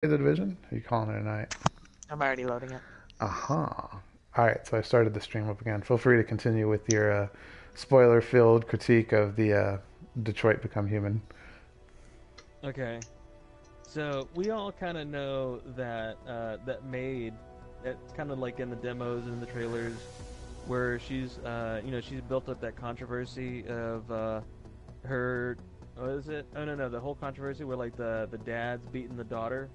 The division? Are you calling it a night? I'm already loading it. Aha. All right, so I started the stream up again. Feel free to continue with your spoiler-filled critique of the Detroit Become Human. Okay, so we all kind of know that that maid, it's kind of like in the demos and the trailers, where she's built up that controversy of her. What is it? Oh no, the whole controversy where like the dad's beating the daughter,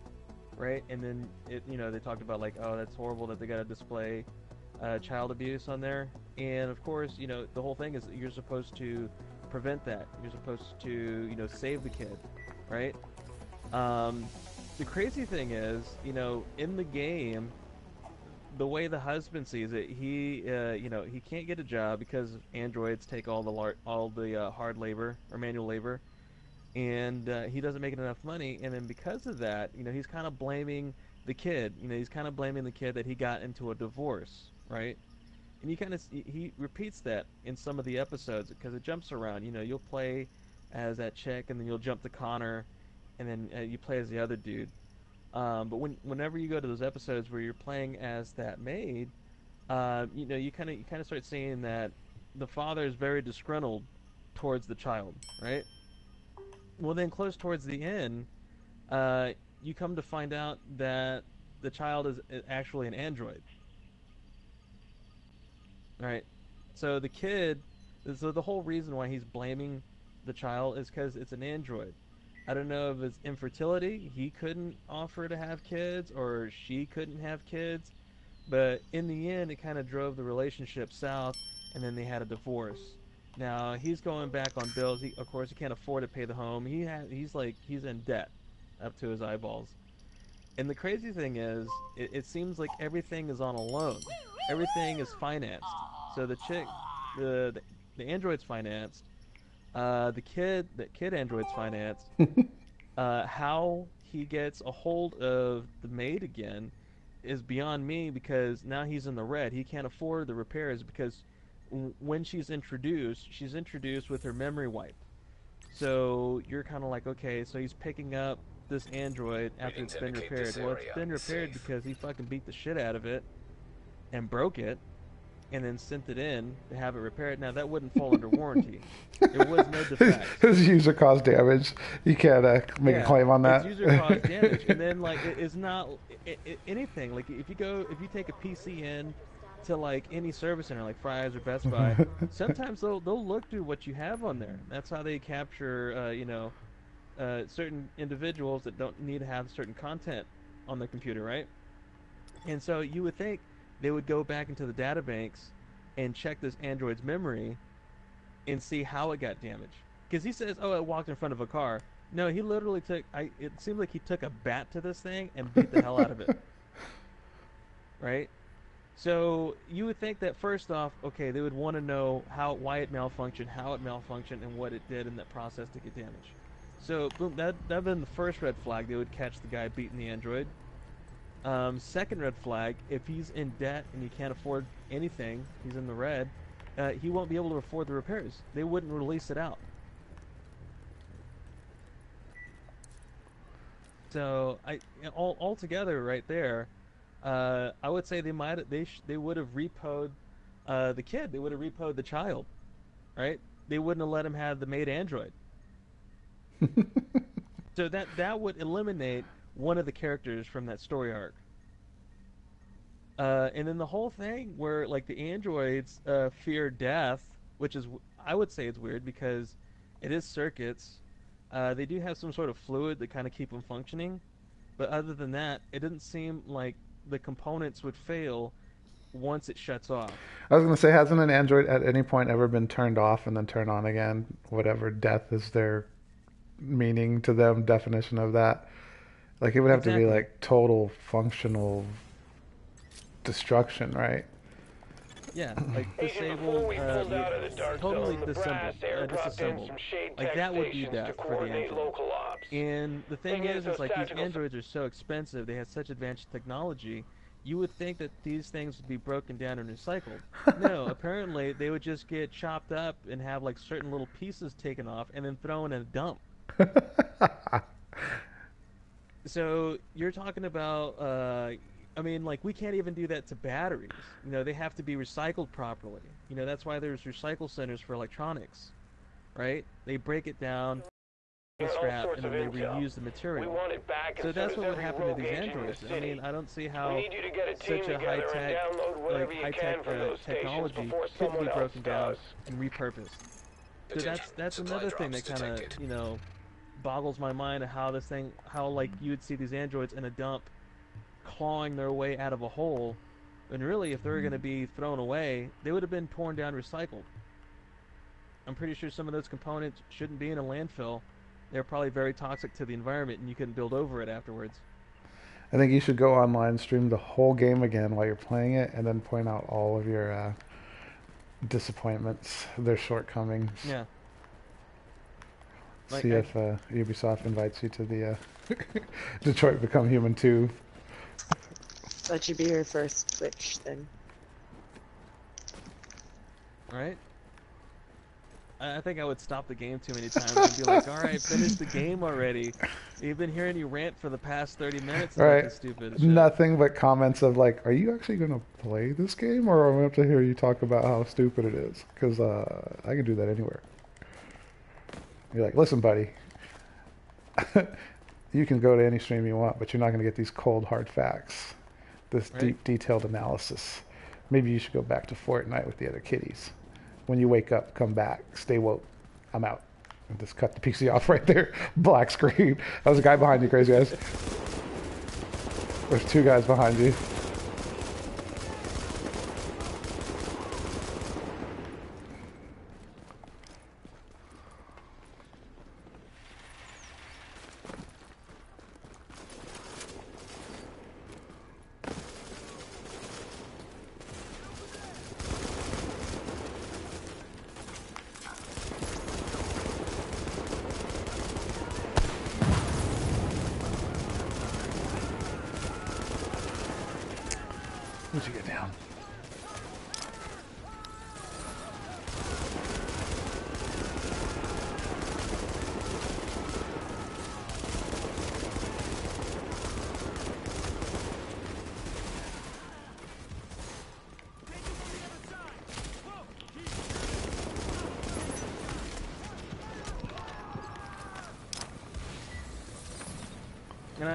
right? And then they talked about like, oh, that's horrible that they got to display child abuse on there. And of course, the whole thing is that you're supposed to prevent that. You're supposed to save the kid, right? Um, the crazy thing is, in the game, the way the husband sees it, he can't get a job because androids take all the hard labor or manual labor, and he doesn't make enough money. And then because of that, he's kind of blaming the kid. He's kind of blaming the kid that he got into a divorce, right? And he repeats that in some of the episodes because it jumps around. You'll play as that chick, and then you'll jump to Connor, and then you play as the other dude. But whenever you go to those episodes where you're playing as that maid, you kind of start seeing that the father is very disgruntled towards the child, right? Well, then close towards the end, uh, you come to find out that the child is actually an android, right? So the whole reason why he's blaming the child is because it's an android. I don't know if it's infertility, he couldn't offer to have kids, or she couldn't have kids, but in the end, it kind of drove the relationship south, and then they had a divorce. Now he's going back on bills. Of course, he can't afford to pay the home. He's in debt up to his eyeballs. And the crazy thing is, it seems like everything is on a loan. Everything is financed. So the android's financed. The kid android's financed. How he gets a hold of the maid again is beyond me because now he's in the red. He can't afford the repairs because when she's introduced with her memory wiped. So you're kind of like, okay, so he's picking up this android after it's been repaired. Well, it's been repaired because he fucking beat the shit out of it and broke it and then sent it in to have it repaired. Now that wouldn't fall under warranty. There was no defects. His user caused damage. You can't make a Yeah, claim on it's that. user caused damage, and then like it's not anything. Like if you take a PC in to like any service center like Fry's or Best Buy, sometimes they'll look through what you have on there. That's how they capture certain individuals that don't need to have certain content on the computer, right? And so you would think they would go back into the data banks and check this android's memory and see how it got damaged. Because he says, "Oh, it walked in front of a car." No, he literally took. It seemed like he took a bat to this thing and beat the hell out of it. Right. So you would think that first off, okay, they would want to know why it malfunctioned, and what it did in that process to get damaged. So boom, that'd been the first red flag. They would catch the guy beating the android. Second red flag: if he's in debt and he can't afford anything, he's in the red. He won't be able to afford the repairs. They wouldn't release it out. So all together right there, I would say they would have repoed the kid. They would have repoed the child, right? They wouldn't have let him have the maid android. So that would eliminate one of the characters from that story arc. And then the whole thing where like the androids fear death, which is I would say it's weird because it is circuits. They do have some sort of fluid that kind of keep them functioning, but other than that, it didn't seem like the components would fail once it shuts off. I was gonna say, hasn't an android at any point ever been turned off and then turned on again? Whatever death is their meaning to them, definition of that. Like it would have to be Exactly. like total functional destruction, right? Yeah, like Agent, before disabled, we pulled out of the dark totally zone, the brass airdropped in disassembled. some shade Like tech that would be stations to death for the coordinate android. local ops. And the thing Thing is, is those like these tactical... androids are so expensive. They have such advanced technology. You would think that these things would be broken down and recycled. No, apparently they would just get chopped up and have like certain little pieces taken off and then thrown in a dump. So you're talking about, I mean, like we can't even do that to batteries. You know, they have to be recycled properly. You know, that's why there's recycle centers for electronics, right? They break it down, the All scrap, sorts and of then they intel. reuse the We material. want it back as So soon that's as what would every happen to rogue these agent in the androids. I mean, city. I don't see We how need you to get a team such a high together and tech, download whatever you can from those stations technology before couldn't be someone else broken down does. and repurposed. So Attention. that's Supply another thing drops that kind of detected. boggles my mind of how how like you would see these androids in a dump clawing their way out of a hole, and really if they were going to be thrown away, they would have been torn down, recycled. I'm pretty sure some of those components shouldn't be in a landfill. They're probably very toxic to the environment, and you couldn't build over it afterwards. I think you should go online, stream the whole game again while you're playing it, and then point out all of your disappointments, their shortcomings. Yeah. Like See if Ubisoft invites you to the Detroit Become Human 2. That should be your first Twitch thing. Right? I think I would stop the game too many times and be like, all right, finish the game already. You've been hearing you rant for the past 30 minutes about Right. this stupid shit. Nothing but comments of like, are you actually going to play this game, or am I going to have to hear you talk about how stupid it is? Because I can do that anywhere. You're like, listen, buddy, you can go to any stream you want, but you're not going to get these cold, hard facts, this Right. deep, detailed analysis. Maybe you should go back to Fortnite with the other kiddies. When you wake up, come back, stay woke. I'm out. And just cut the PC off right there. Black screen. That was a guy behind you, crazy guys. There's two guys behind you. Where'd you get down?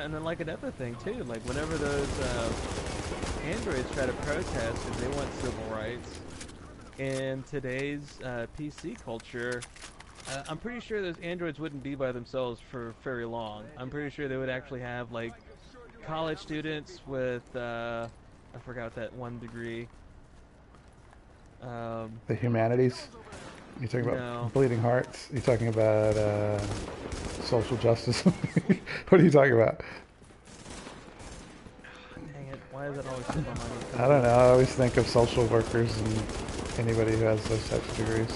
And then like another thing too, like whenever those androids try to protest because they want civil rights in today's PC culture, I'm pretty sure those androids wouldn't be by themselves for very long. I'm pretty sure they would actually have like college students with I forgot that one degree. The humanities? You talking about No. bleeding hearts? You talking about social justice? What are you talking about? Dang it! Why is it always slip on my mind? I don't know. I always think of social workers and anybody who has those types of degrees.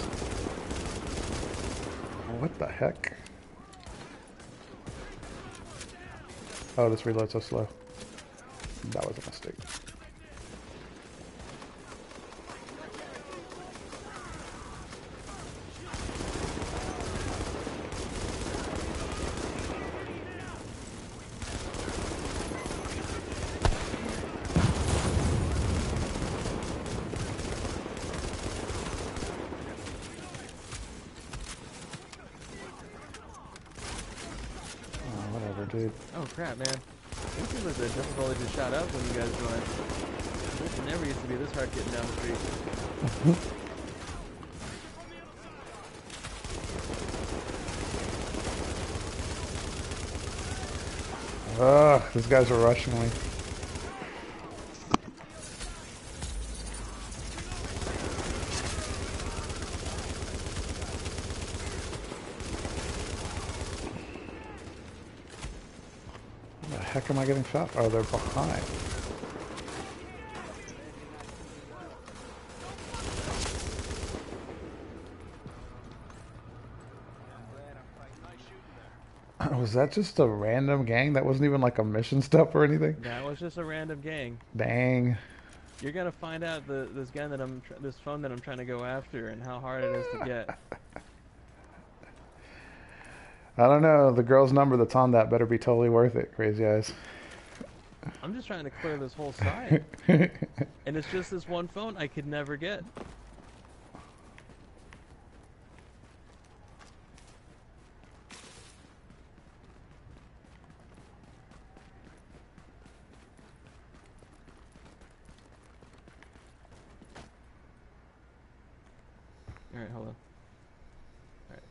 What the heck? Oh, this reload's so slow. That was a mistake. Whatever, dude. Oh crap, man! It seems like the difficulty just shot up when you guys joined. It never used to be this hard getting down the street. Ugh, these guys are rushing me. Where the heck am I getting shot? Oh, they're behind. Was that just a random gang? That wasn't even like a mission step or anything? That was just a random gang. Dang. You're gonna find out this gun that this phone that I'm trying to go after and how hard it is to get. I don't know. The girl's number that's on that better be totally worth it, Crazy Eyes. I'm just trying to clear this whole side. And it's just this one phone I could never get. Alright, hold on. Alright.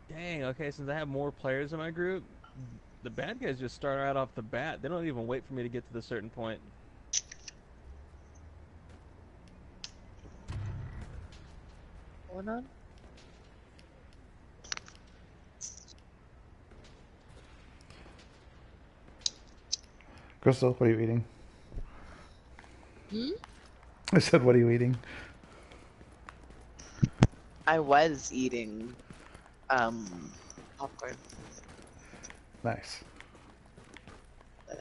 Dang, okay, since I have more players in my group, the bad guys just start right off the bat. They don't even wait for me to get to the certain point. Going on? Crystal, what are you eating? Hmm? I said, what are you eating? I was eating popcorn, Nice. but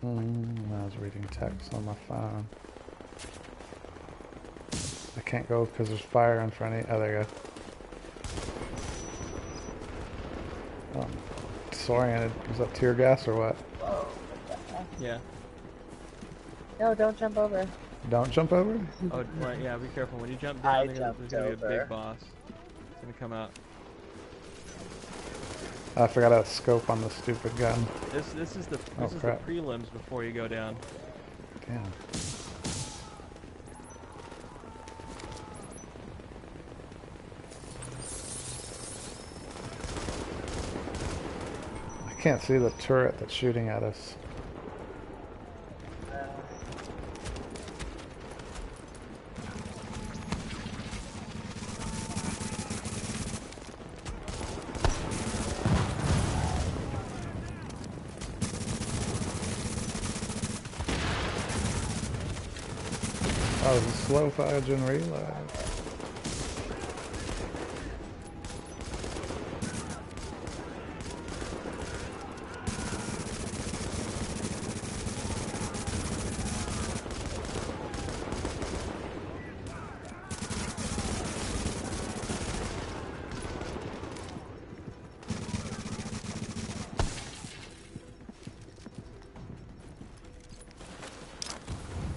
not anymore. I was reading text on my phone. I can't go because there's fire in front of you. Oh, there you go. Oh, I'm disoriented. Is that tear gas or what? Whoa. Yeah. No, don't jump over. Don't jump over? Oh, right, yeah, be careful. When you jump I down, jumped there's gonna be a over. big boss. It's gonna come out. I forgot a scope on the stupid gun. This is the Oh, this is crap. the prelims before you go down. Damn. I can't see the turret that's shooting at us. Oh, it's a slow fire and reload.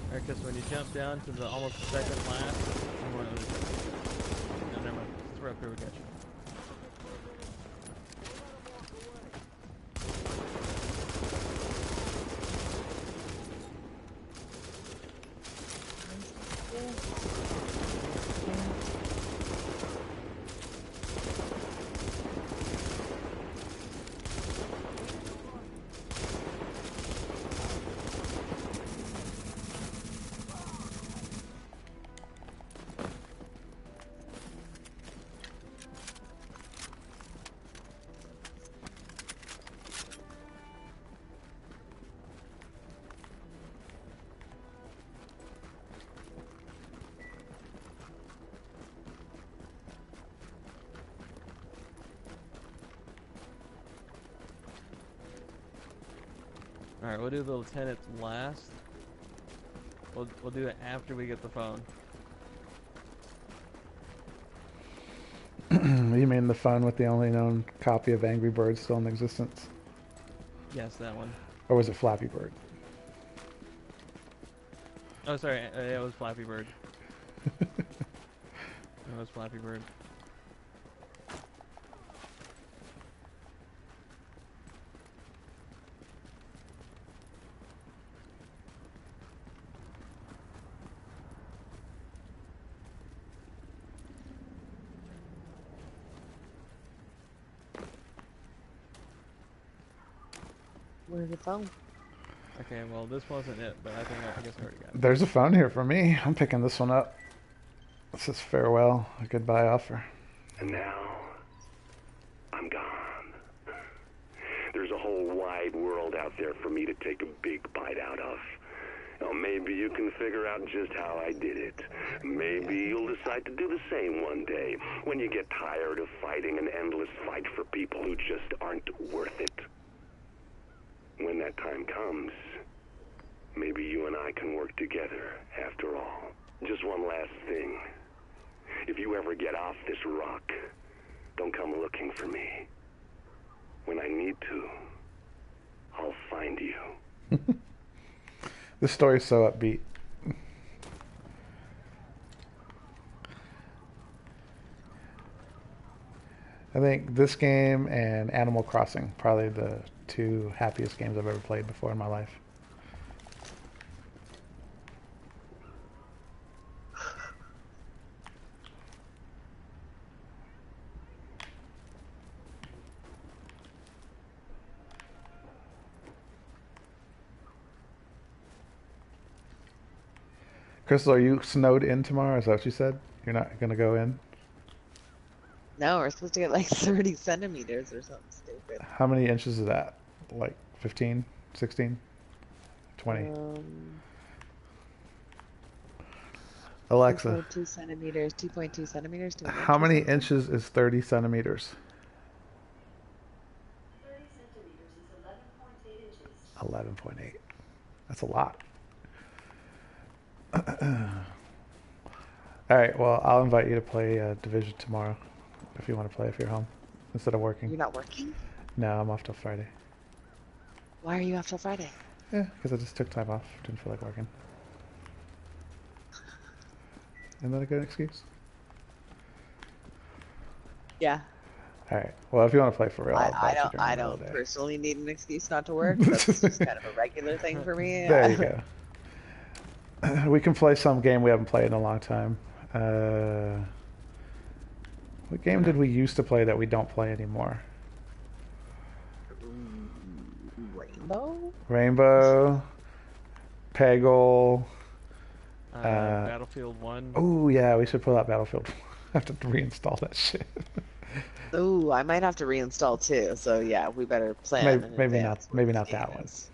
Alright, because when you jump down to the almost second last, you want to... No, never mind. Throw up here, we got you. Alright, we'll do the lieutenant last. We'll do it after we get the phone. You mean the phone with the only known copy of Angry Bird still in existence? Yes, that one. Or was it Flappy Bird? Oh, sorry, it was Flappy Bird. It was Flappy Bird. Where's the phone? Okay, well, this wasn't it, but I guess I already got it. There's a phone here for me. I'm picking this one up. It says farewell, a goodbye offer. And now, I'm gone. There's a whole wide world out there for me to take a big bite out of. Now, maybe you can figure out just how I did it. Maybe you'll decide to do the same one day, when you get tired of fighting an endless fight for people who just aren't worth it. When that time comes, maybe you and I can work together, after all. Just one last thing. If you ever get off this rock, don't come looking for me. When I need to, I'll find you. This story's so upbeat. I think this game and Animal Crossing, probably the two happiest games I've ever played before in my life. Crystal, are you snowed in tomorrow? Is that what you said? You're not going to go in? No, we're supposed to get like 30 centimeters or something stupid. How many inches is that? Like 15, 16, 20? Alexa, 2.2 centimeters, 2.2 centimeters to an inch how or many something? inches is 30 centimeters? 30 centimeters is 11.8 inches. 11.8. That's a lot. All right, well, I'll invite you to play Division tomorrow if you want to play if you're home instead of working. You're not working? No, I'm off till Friday. Why are you off till Friday? Yeah, because I just took time off. Didn't feel like working. Isn't that a good excuse? Yeah. All right. Well, if you want to play for real, I'll I invite you don't during I the middle don't of the day. personally need an excuse not to work. That's just kind of a regular thing for me. There you go. We can play some game we haven't played in a long time. What game did we used to play that we don't play anymore? Rainbow? Rainbow, Peggle. Battlefield 1. Oh yeah, we should pull out Battlefield. I have to reinstall that shit. Ooh, I might have to reinstall too. So yeah, we better plan. Maybe in not. advance Maybe what not the that game one. is.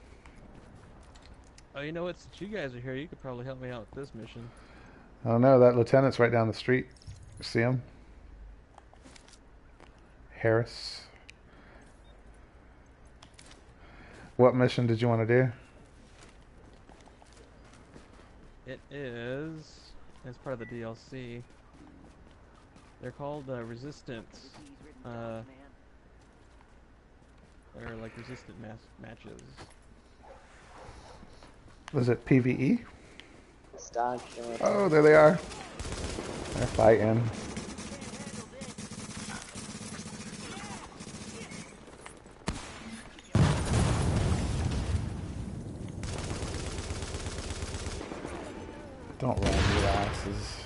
Oh, you know what? Since you guys are here, you could probably help me out with this mission. I don't know. That lieutenant's right down the street. See him? Harris. What mission did you want to do? It is, as part of the DLC. They're called Resistance. They're like resistant matches. Was it PvE? This dog killer. Oh, there they are. They're fighting. Don't run, you asses.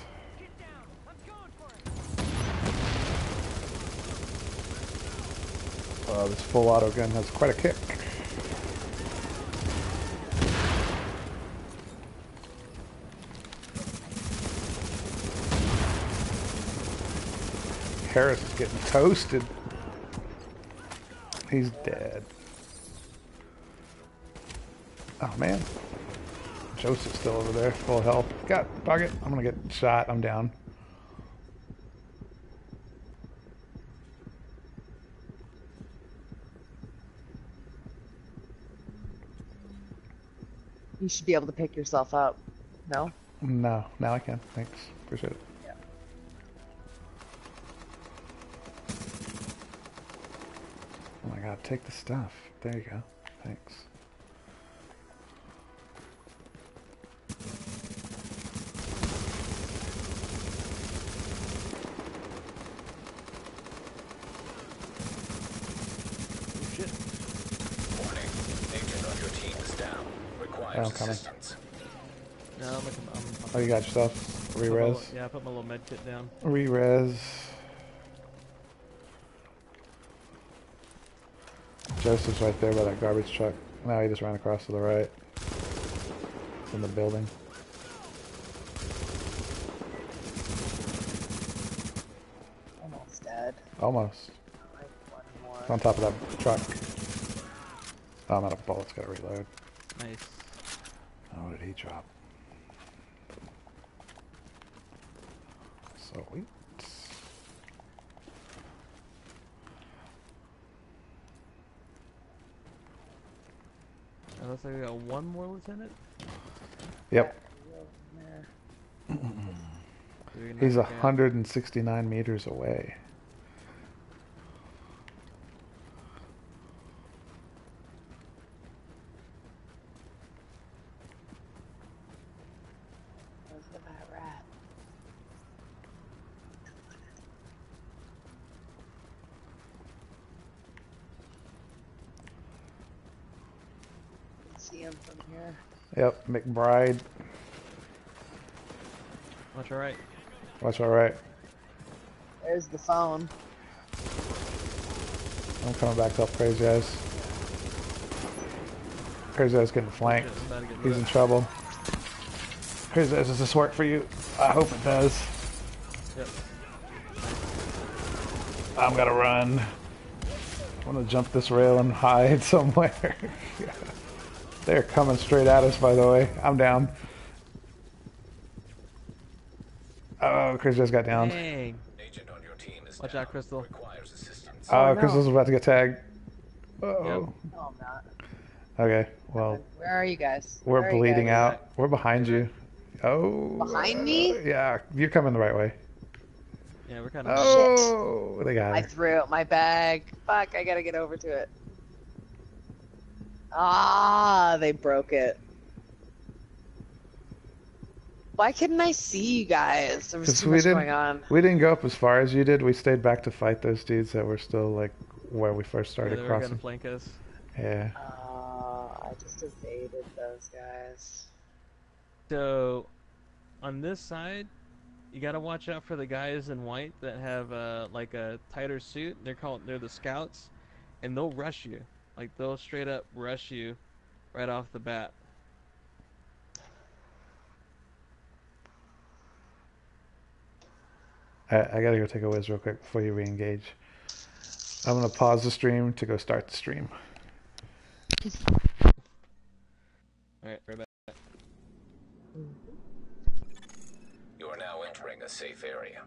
This full auto gun has quite a kick. Harris is getting toasted. He's dead. Oh man. Joseph's still over there, full health. Got target. I'm gonna get shot. I'm down. You should be able to pick yourself up. No? No, now I can. Thanks. Appreciate it. Yeah. Oh my god, take the stuff. There you go. Thanks. Shit. Warning. Agent of your team is down. Requires I'm coming. assistance. No, I'm Oh, you got yourself? Re-res? Yeah, I put my little med kit down. Re-res. Joseph's right there by that garbage truck. Now he just ran across to the right. It's in the building. Almost dead. Almost. Like one more. It's on top of that truck. Oh, I'm out of bullets. Gotta reload. Nice. Oh, did he drop? Sweet. Looks like we got one more lieutenant. Yep. He's Knock it down. 169 meters away. Where's the bad rat? I can see him from here. Yep, McBride. Watch all right. Watch all right. There's the phone. I'm coming back to help Crazy Eyes. Crazy Eyes getting flanked. Shit, I'm about to get He's in lit. trouble. Crazy Eyes, does this work for you? I hope it does. Yep. I'm gonna run. I'm gonna jump this rail and hide somewhere. They're coming straight at us, by the way. I'm down. Oh, Crazy Eyes got down. Dang. Agent on your team is Watch down. out, Crystal. Requires assistance. Oh, no. Crystal's about to get tagged. Oh. No, I'm not. Okay, well, Where are you guys? we're Where are you bleeding guys? out. We're behind you. Oh. Behind me? Yeah, you're coming the right way. Yeah, we're kind of. Oh, they got I it. threw out my bag. Fuck, I gotta get over to it. Ah, they broke it. Why couldn't I see you guys? There was 'Cause too much going on. We didn't go up as far as you did. We stayed back to fight those dudes that were still like where we first Yeah, started they were gonna crossing. flank us. Yeah. I just evaded those guys. So, on this side, you gotta watch out for the guys in white that have like a tighter suit. They're the scouts, and they'll rush you. Like they'll straight up rush you right off the bat. I gotta go take a whiz real quick before you re-engage. I'm gonna pause the stream to go start the stream. All right, right back. You are now entering a safe area.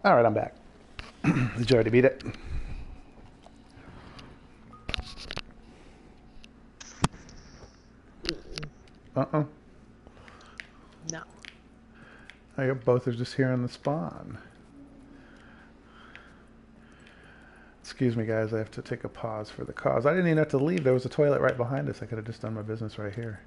All right, I'm back. Did you already beat it? No. I hope both are just here on the spawn. Excuse me, guys. I have to take a pause for the cause. I didn't even have to leave. There was a toilet right behind us. I could have just done my business right here.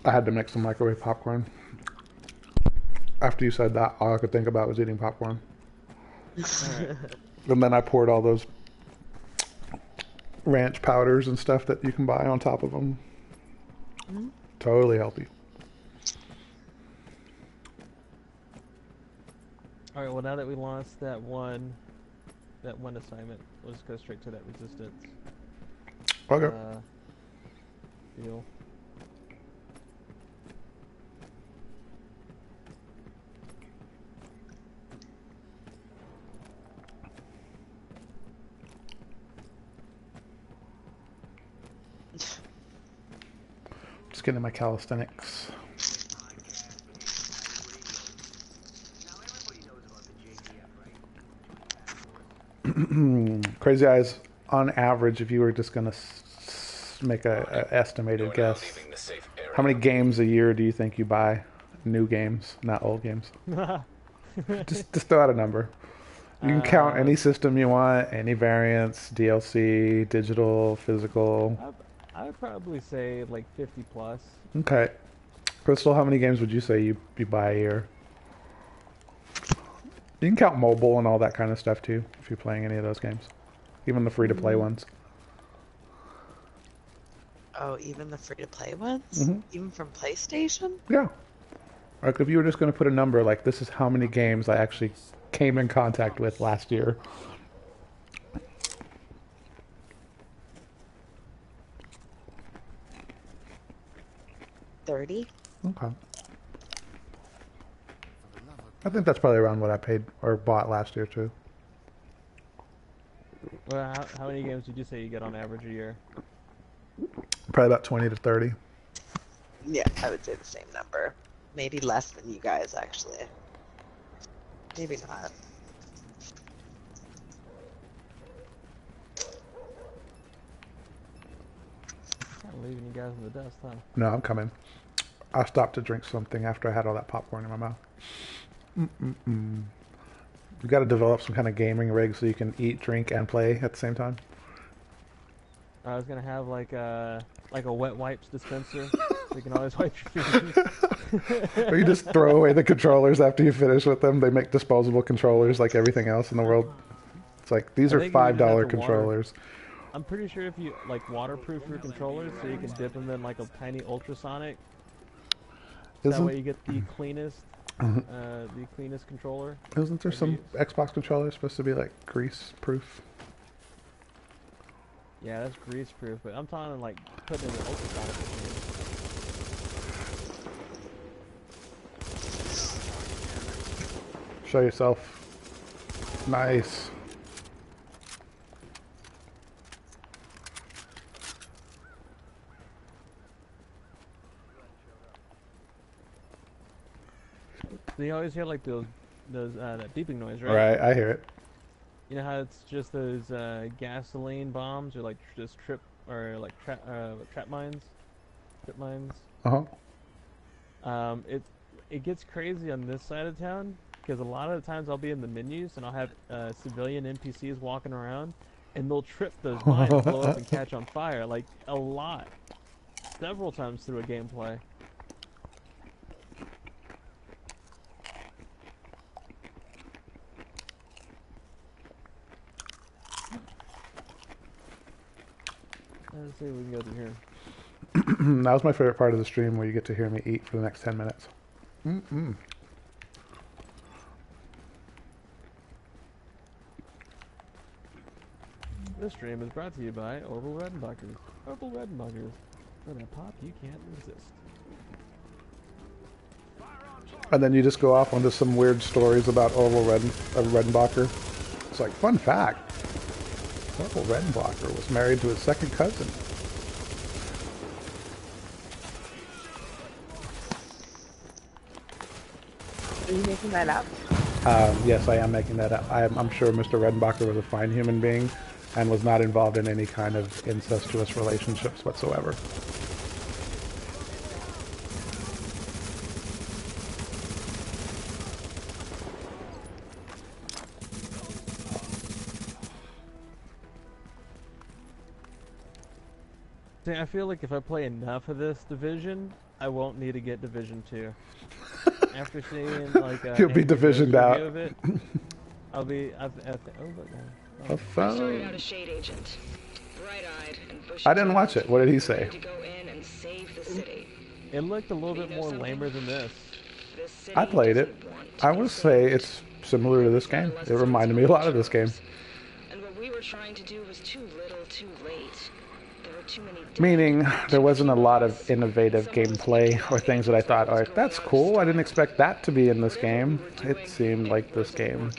I had to make some microwave popcorn. After you said that, all I could think about was eating popcorn. Alright. And then I poured all those ranch powders and stuff that you can buy on top of them. Mhm. Totally healthy. Alright, well now that we lost that one assignment, let's go straight to that resistance. Okay. Deal. Just getting my calisthenics. Crazy Eyes, on average, if you were just going to make a estimated guess, Leaving the safe area. how many games a year do you think you buy? New games, not old games. Just throw out a number. You can count any system you want, any variants, DLC, digital, physical. I would probably say like 50 plus. Okay. Crystal, how many games would you say you buy a year? You can count mobile and all that kind of stuff too, if you're playing any of those games. Even the free-to-play ones. Oh, even the free-to-play ones? Mhm. Even from PlayStation? Yeah. Like if you were just going to put a number, like this is how many games I actually came in contact with last year. $30? Okay. I think that's probably around what I paid or bought last year too. Well, how many games would you say you get on average a year? Probably about 20 to 30. Yeah, I would say the same number. Maybe less than you guys, actually. Maybe not. Kind of leaving you guys in the dust, huh? No, I'm coming. I stopped to drink something after I had all that popcorn in my mouth. You got to develop some kind of gaming rig so you can eat, drink, and play at the same time. I was gonna have like a wet wipes dispenser, so you can always wipe your feet. Or you just throw away the controllers after you finish with them. They make disposable controllers like everything else in the world. It's like, these I are think you would just have $5 to controllers. I'm pretty sure if you like waterproof your controllers, so you can dip them in like a tiny ultrasonic. That way you get the cleanest controller. Isn't there some Xbox controllers supposed to be like grease proof? Yeah, that's grease proof, but I'm talking like putting in an ultrasonic machine. Show yourself. Nice. So you always hear like those that beeping noise, right? Right, I hear it. You know how it's just those gasoline bombs or like just trip or like trap mines, trip mines. It gets crazy on this side of town because a lot of the times I'll be in the menus and I'll have civilian NPCs walking around and they'll trip those mines, blow up and catch on fire like a lot, several times through a gameplay. Let's see if we can go through here. That was my favorite part of the stream, where you get to hear me eat for the next 10 minutes. This stream is brought to you by Orville Redenbacher's. Orville Redenbacher's. For that pop you can't resist. And then you just go off onto some weird stories about Orville Redenbacher. It's like, fun fact, Orville Redenbacher was married to his second cousin. Are you making that up? Yes, I am making that up. I'm sure Mr. Redenbacher was a fine human being and was not involved in any kind of incestuous relationships whatsoever. See, I feel like if I play enough of this Division, I won't need to get Division 2. After seeing like you'll be divisioned out. Of it, I'll be. Oh, look now. A phone. Started out a shade agent, bright-eyed and bushy. I didn't watch it. What did he say? To go in and save the city. It looked a little bit more lamer than this. This city I played it. doesn't want to I be would saved. say it's similar to this game. It reminded me a lot of this game. And what we were trying to do was too little, too late. There were too many. Meaning, there wasn't a lot of innovative gameplay or things that I thought, oh, that's cool. I didn't expect that to be in this game. It seemed like this game.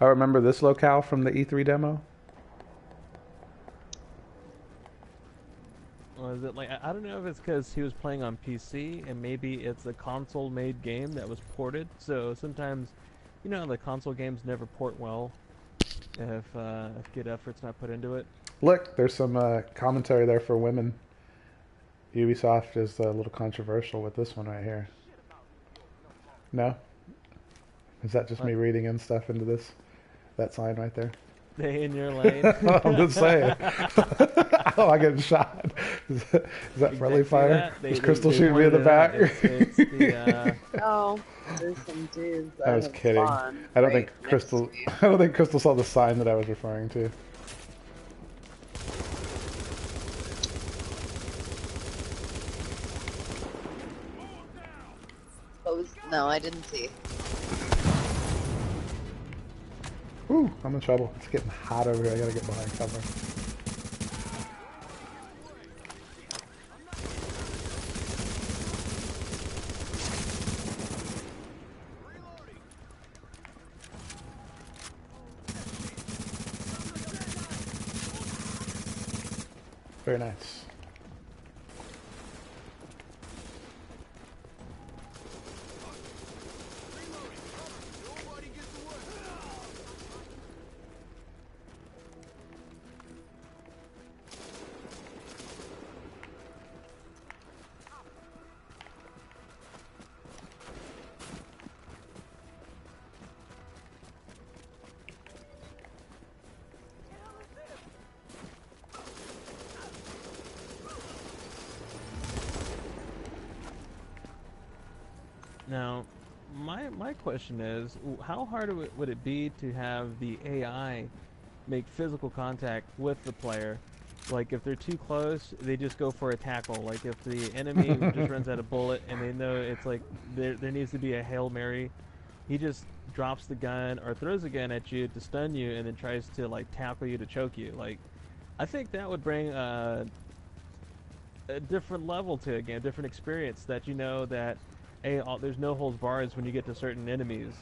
I remember this locale from the E3 demo. Was it like I don't know if it's because he was playing on PC and maybe it's a console-made game that was ported. So sometimes, you know, the console games never port well if good effort's not put into it. Look, there's some commentary there for women. Ubisoft is a little controversial with this one right here. No? Is that just me reading in stuff into this? That sign right there? Stay in your lane. I'm just saying. Oh, I get shot. Is that friendly fire? Is Crystal shooting me in the back? It's the, No, there's some dudes. I was kidding. I don't think Crystal. I don't think Crystal saw the sign that I was referring to. No, I didn't see. Ooh, I'm in trouble. It's getting hot over here. I gotta get behind cover. Very nice. Now, my question is, how hard would it be to have the AI make physical contact with the player? Like, if they're too close, they just go for a tackle. Like, if the enemy just runs out of bullet and they know it's like there needs to be a Hail Mary, he just drops the gun or throws a gun at you to stun you and then tries to, like, tackle you to choke you. Like, I think that would bring a different level to a game, a different experience that you know that there's no holds bars when you get to certain enemies.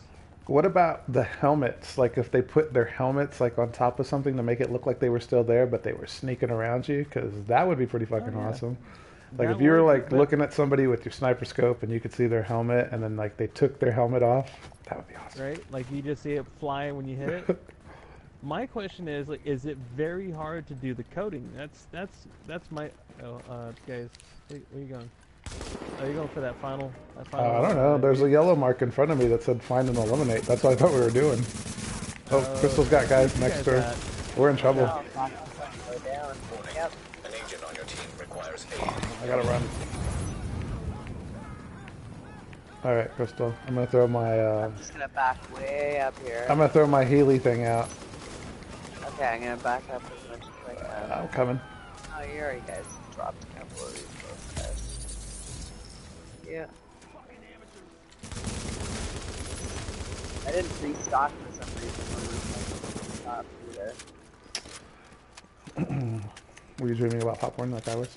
What about the helmets? Like if they put their helmets like on top of something to make it look like they were still there, but they were sneaking around you, because that would be pretty fucking awesome. Like That if you were works, like but- looking at somebody with your sniper scope and you could see their helmet, and then like they took their helmet off, that would be awesome. right? Like you just see it fly when you hit it. My question is, like, is it very hard to do the coding? That's my. Oh, guys, where are you going? Are you going for that final? I don't know. There's a yellow mark in front of me that said "Find and Eliminate." That's what I thought we were doing. Oh, Crystal's got guys next to her. We're in trouble. No, go down. Yep. An agent on your team requires aid. I gotta run. All right, Crystal. I'm gonna throw my. I'm just gonna back way up here. I'm gonna throw my Healy thing out. Okay, I'm gonna back up as much as I can. I'm coming. Oh, you already guys dropped a couple of these guys. Yeah. I didn't restock for some reason when we stopped either. Were you dreaming about popcorn like I was?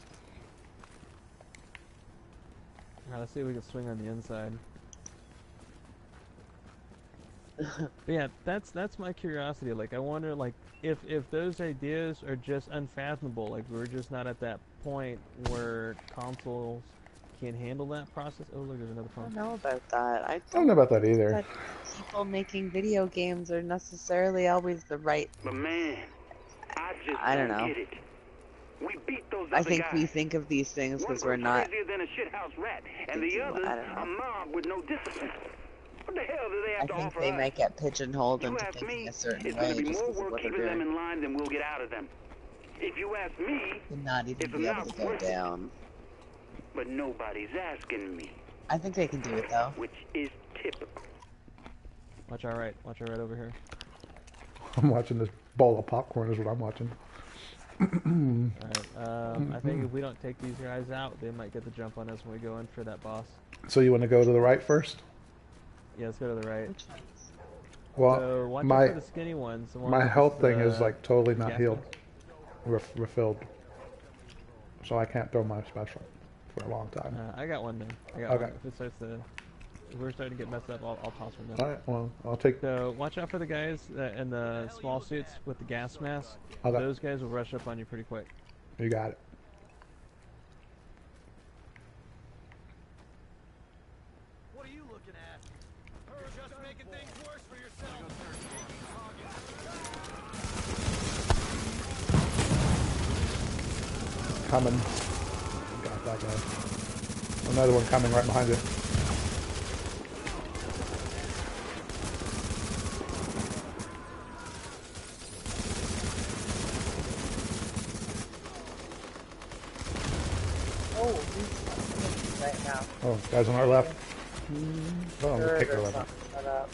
Let's see if we can swing on the inside. But yeah, that's my curiosity. Like, I wonder, like, if those ideas are just unfathomable. Like, we're just not at that point where consoles can handle that process. Oh, look, there's another I don't phone. know about that. I don't know about that either. That people making video games are necessarily always the right. But man, I don't know. get it. We beat those I other think guys. we think of these things One because we're was not. crazier than a shithouse rat, and the thinking- other I don't know. a mob with no discipline. What the hell do they have I to think offer they us? might get pigeonholed You into ask thinking me, a certain it's way going to be just more because of work what they're keeping them doing. in line than we'll get out of them. If you ask me, To not even it's be able not to go worth it. down. But nobody's asking me, I think they can do it though. which is typical. Watch our right. Watch our right over here. I'm watching this bowl of popcorn is what I'm watching. Alright, I think if we don't take these guys out, they might get the jump on us when we go in for that boss. So you want to go to the right first? Yeah, let's go to the right. Which ones? Well, So watch out my for the skinny ones. The ones my with health the, thing is like totally not gas healed, mask. refilled, so I can't throw my special for a long time. I got one then. I got Okay. one. If we're starting to get messed up, I'll toss one then. All right, well, I'll take. So watch out for the guys in the small suits with the gas mask. Okay. Those guys will rush up on you pretty quick. You got it. What are you looking at? Just making things worse for yourself. Coming. Got that guy. Another one coming right behind you. Oh, these right now. Oh, guys on our left. Oh, I'm Sure, gonna kick her there's left. something set up.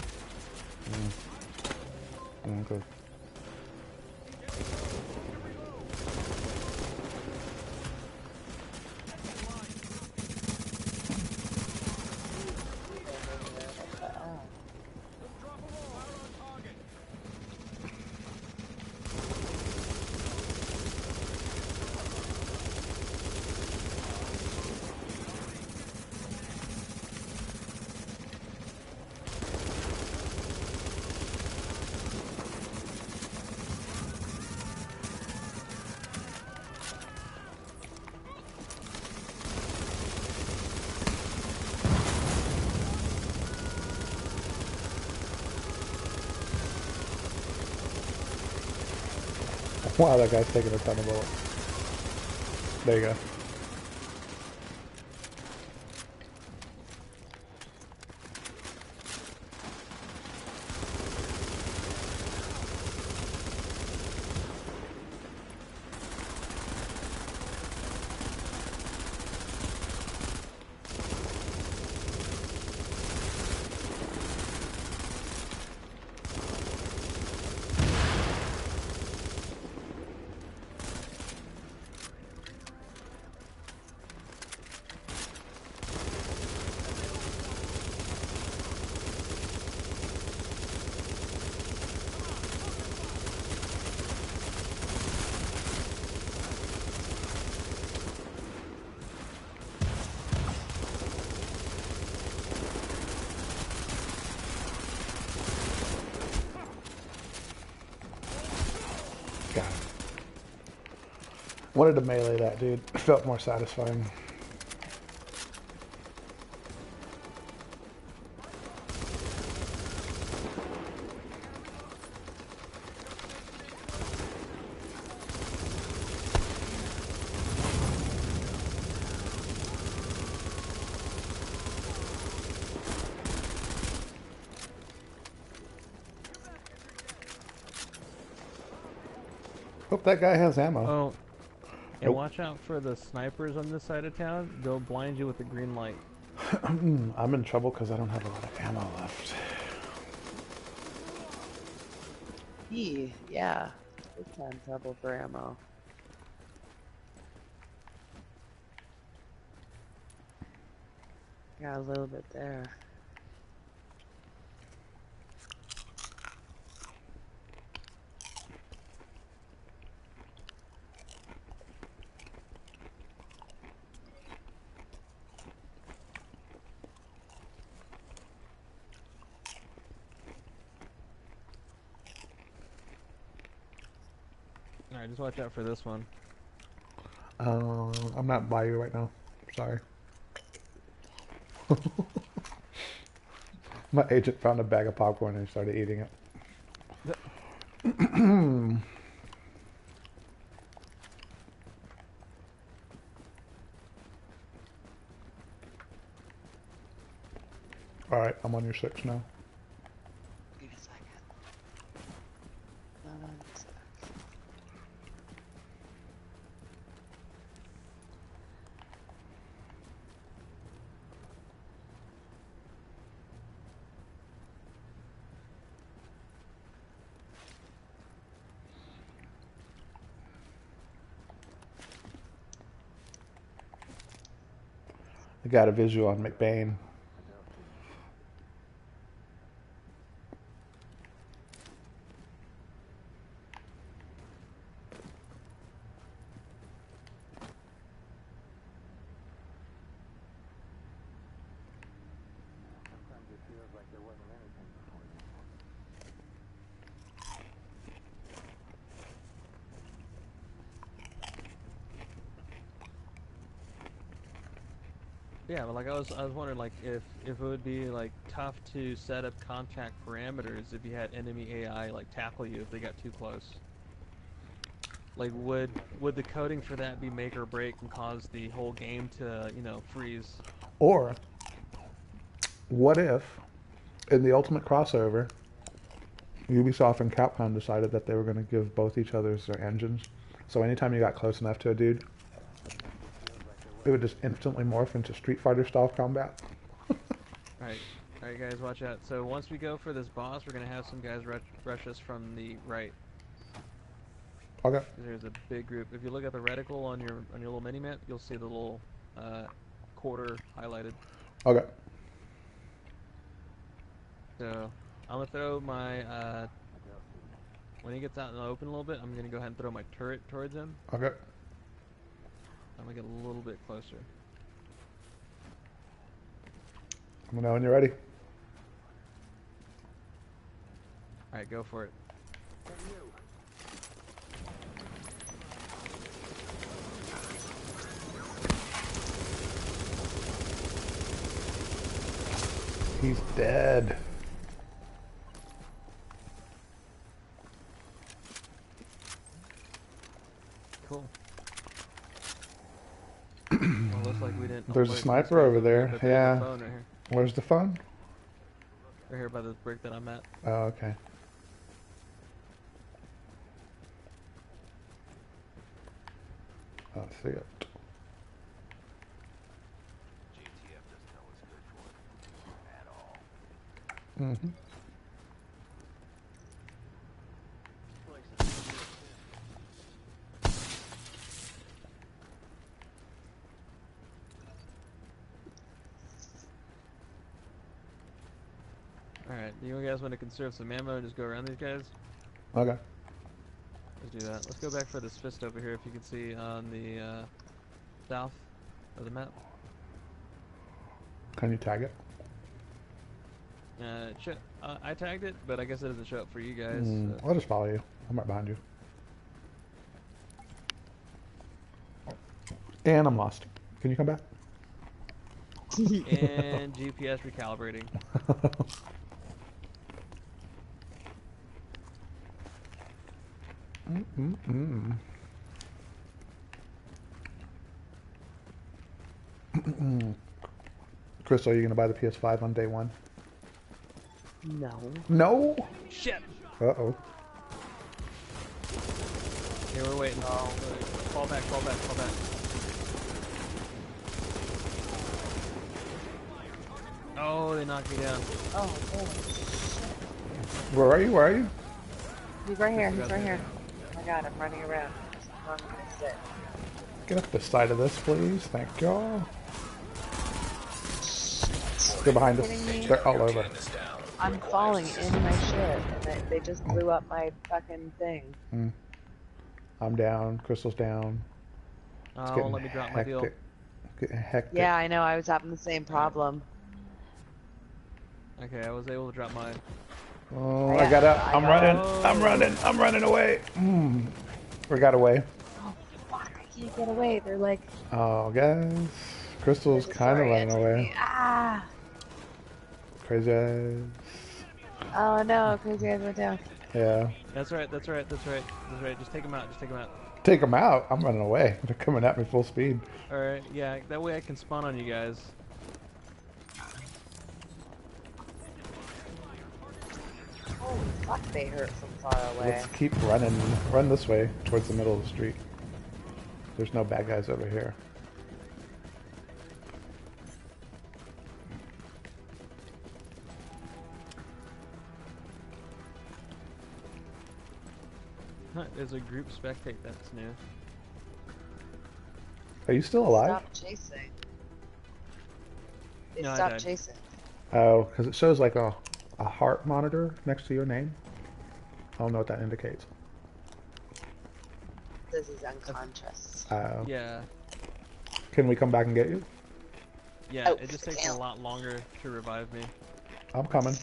Okay. Wow, that guy's taking a ton of bullets. There you go. Got it. Wanted to melee that dude. Felt more satisfying. Hope that guy has ammo. Oh, and Nope. watch out for the snipers on this side of town. They'll blind you with a green light. I'm in trouble because I don't have a lot of ammo left. Yeah. Big time trouble for ammo. Got a little bit there. Alright, just watch out for this one. I'm not by you right now. Sorry. My agent found a bag of popcorn and he started eating it. Alright, I'm on your 6 now. Give me a second. 1 sec. I got a visual on McBain. Yeah, but like I was wondering like if it would be like tough to set up contact parameters if you had enemy AI like tackle you if they got too close. Like would the coding for that be make or break and cause the whole game to, you know, freeze? Or, what if, in the ultimate crossover, Ubisoft and Capcom decided that they were going to give both each other's their engines. So anytime you got close enough to a dude, it would just instantly morph into Street Fighter style combat. Alright, guys, watch out. So once we go for this boss, we're gonna have some guys rush us from the right. Okay. There's a big group. If you look at the reticle on your little mini map, you'll see the little quarter highlighted. Okay. So I'm gonna throw my when he gets out in the open a little bit, I'm gonna go ahead and throw my turret towards him. Okay. I'm gonna get a little bit closer. Let me know when you're ready. Alright, go for it. He's dead. Cool. Well, looks like we didn't. There's a sniper over there. Yeah. Phone right here. Where's the phone? Right here by the brick that I'm at. Oh, okay. I see it. JTF doesn't know what's good for it at all. Mm-hmm. Alright, do you guys want to conserve some ammo and just go around these guys? Okay. Let's do that. Let's go back for this fist over here if you can see on the south of the map. Can you tag it? I tagged it, but I guess it doesn't show up for you guys. So. I'll just follow you. I'm right behind you. And I'm lost. Can you come back? And GPS recalibrating. Chris, are you going to buy the PS5 on day one? No. No? Shit! Uh-oh. Here, here. We're waiting. Fall back. Fall back. Fall back. Oh, they knocked me down. Oh, Where are you? Where are you? he's right here. He's right here. Oh my god, I'm running around. I'm gonna sit. Get up the side of this, please. Thank y'all. They're behind us. They're all over. I'm falling in my shit, and they just blew up my fucking thing. I'm down. Crystal's down. It's Oh, getting let me drop my deal. hectic. Getting hectic. Yeah, I know. I was having the same problem. Okay, I was able to drop mine. Oh, I got up. I'm running. I'm running. I'm running away. We got away. Oh, fuck. I can't get away. They're like... Oh, guys. Crystal's kind of running away. Me. Ah! Crazy eyes. Oh, no. Crazy eyes went down. Yeah. That's right. That's right. That's right. That's right. Just take them out. Just take them out. Take them out? I'm running away. They're coming at me full speed. Alright, yeah, that way I can spawn on you guys. Holy fuck, they hurt from far away. Let's keep running. Run this way, towards the middle of the street. There's no bad guys over here. Huh, there's a group spectate that's new. Are you still alive? Stop chasing. They No, I stopped died. chasing. Oh, because it shows like a heart monitor next to your name. I don't know what that indicates. This is unconscious. Oh. Yeah. Can we come back and get you? Yeah, Oh, it just takes a lot longer to revive me. I'm coming.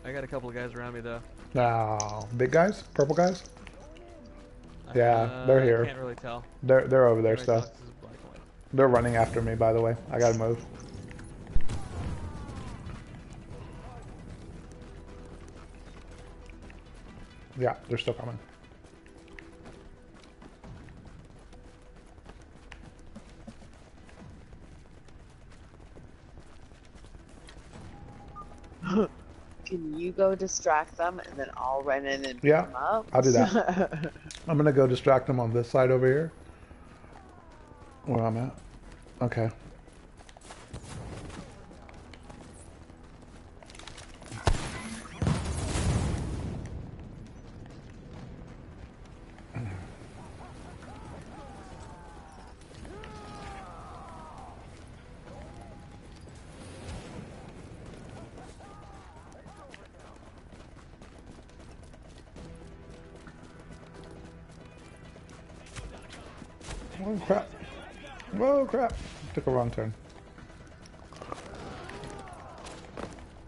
I got a couple of guys around me though. No, big guys, purple guys. Yeah, they're here. I can't really tell. They're over there Can't really still. tell 'cause it's black and white. They're running after me, by the way. I gotta move. Yeah, they're still coming. Can you go distract them and then I'll run in and pick Yeah, them up? I'll do that. I'm gonna go distract them on this side over here. Where I'm at. Okay. Oh crap. Whoa crap. Took a wrong turn.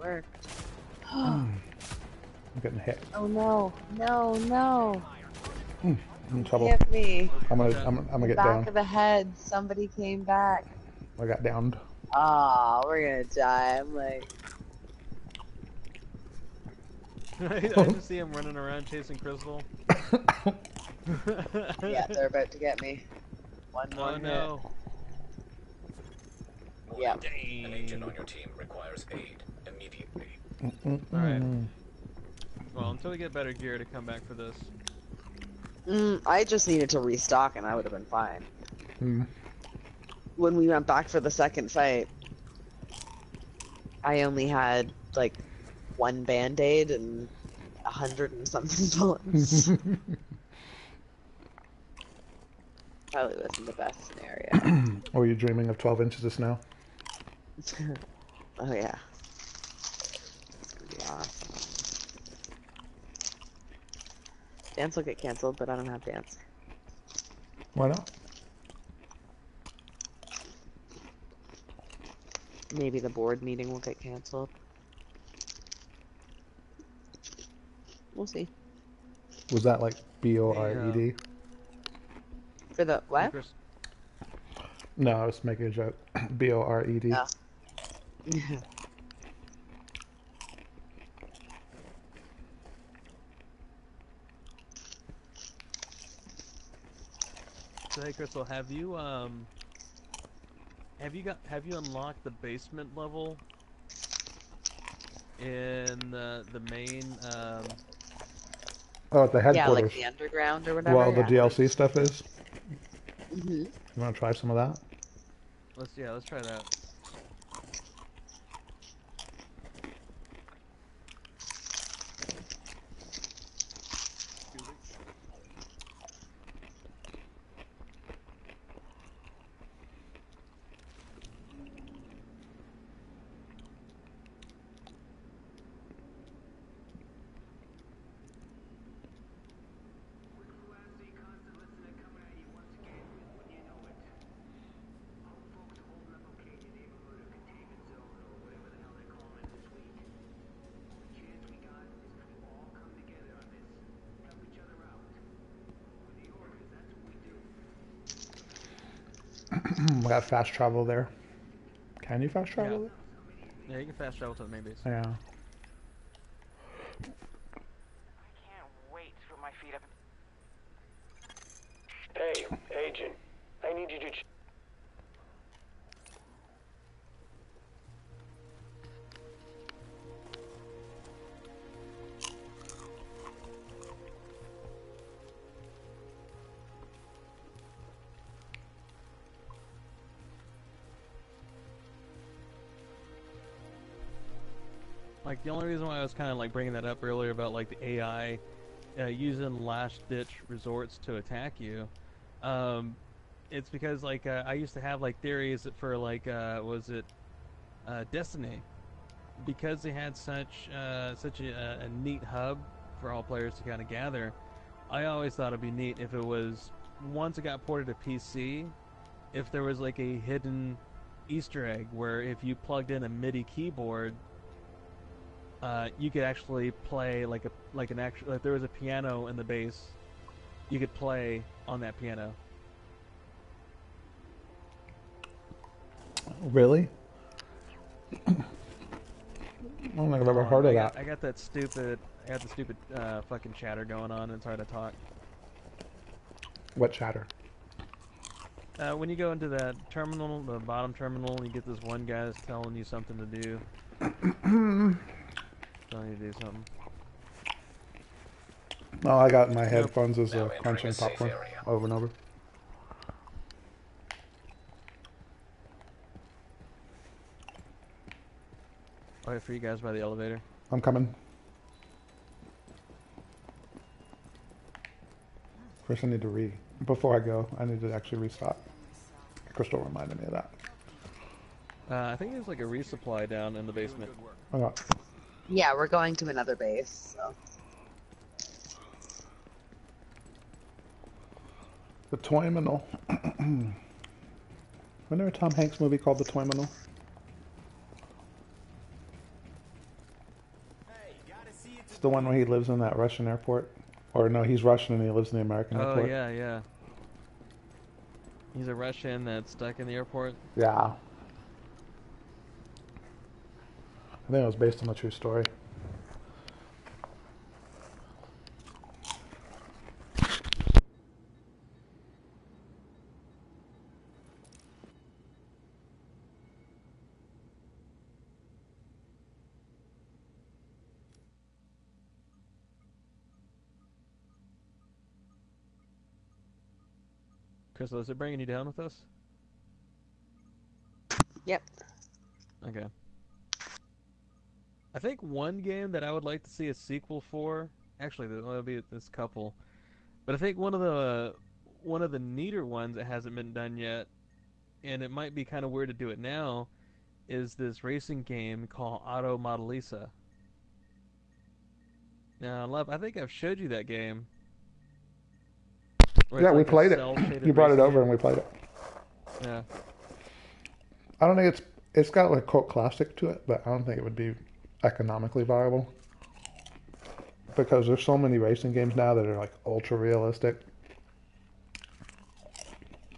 Work. I'm getting hit. Oh no. No, no. I'm in trouble. Hit me. I'm gonna get Back down. of the head. Somebody came back. I got downed. Ah, we're gonna die. I'm like, I just see him running around chasing Crystal. yeah, they're about to get me. One more Oh no. Yep. An agent on your team requires aid immediately. Alright. Well, until we get better gear to come back for this. I just needed to restock and I would have been fine. Mm. When we went back for the second fight, I only had like one band-aid and 100 and something bullets. Probably wasn't the best scenario. Or are you dreaming of 12 inches of snow? Oh yeah. It's gonna be awesome. Dance will get cancelled, but I don't have dance. Why not? Maybe the board meeting will get cancelled. We'll see. Was that like B-O-R-E-D? For the what? Chris- No, I was making a joke. B-O-R-E-D. Oh. So hey Crystal, have you unlocked the basement level in the main Oh, at the Yeah, like headquarters. the underground or whatever. Well, the Yeah. DLC stuff is. Hmm. You want to try some of that? Let's try that. We got fast travel there. Can you fast Yeah. travel there? Yeah, you can fast travel to the main base. Yeah. I can't wait to put my feet up. Hey, Agent. I need you to... Like, the only reason why I was kind of like bringing that up earlier about like the AI using last-ditch resorts to attack you, it's because like I used to have like theories for like was it Destiny, because they had such a neat hub for all players to kind of gather. I always thought it'd be neat if it was, once it got ported to PC, if there was like a hidden Easter egg where if you plugged in a MIDI keyboard, you could actually play like an actual, like there was a piano in the base, you could play on that piano. Really? I don't think I've ever heard of that. I got the stupid fucking chatter going on, and it's hard to talk. What chatter? When you go into that terminal, the bottom terminal, and you get this one guy that's telling you something to do. Telling you to do something. All I got in my headphones is Now entering crunching a safe popcorn area. over and over. I'll wait for you guys by the elevator. I'm coming. First, I need to before I go, I need to actually restock. Crystal reminded me of that. I think there's like a resupply down in the basement. Oh, Yeah, we're going to another base. So. The Toyminal. Wasn't there a Tom Hanks movie called The Toyminal? It's the one where he lives in that Russian airport. Or no, he's Russian and he lives in the American airport. Oh yeah, yeah. He's a Russian that's stuck in the airport. Yeah. I think it was based on a true story. Crystal, is it bringing you down with us? Yep. Okay. I think one game that I would like to see a sequel for, actually there'll be this couple, but I think one of the neater ones that hasn't been done yet, and it might be kind of weird to do it now, is this racing game called Auto Modelisa. Now, Love, I think I've showed you that game. Yeah, we played it. You brought it over and we played it. Yeah. I don't think it's got like cult classic to it, but I don't think it would be economically viable because there's so many racing games now that are like ultra realistic,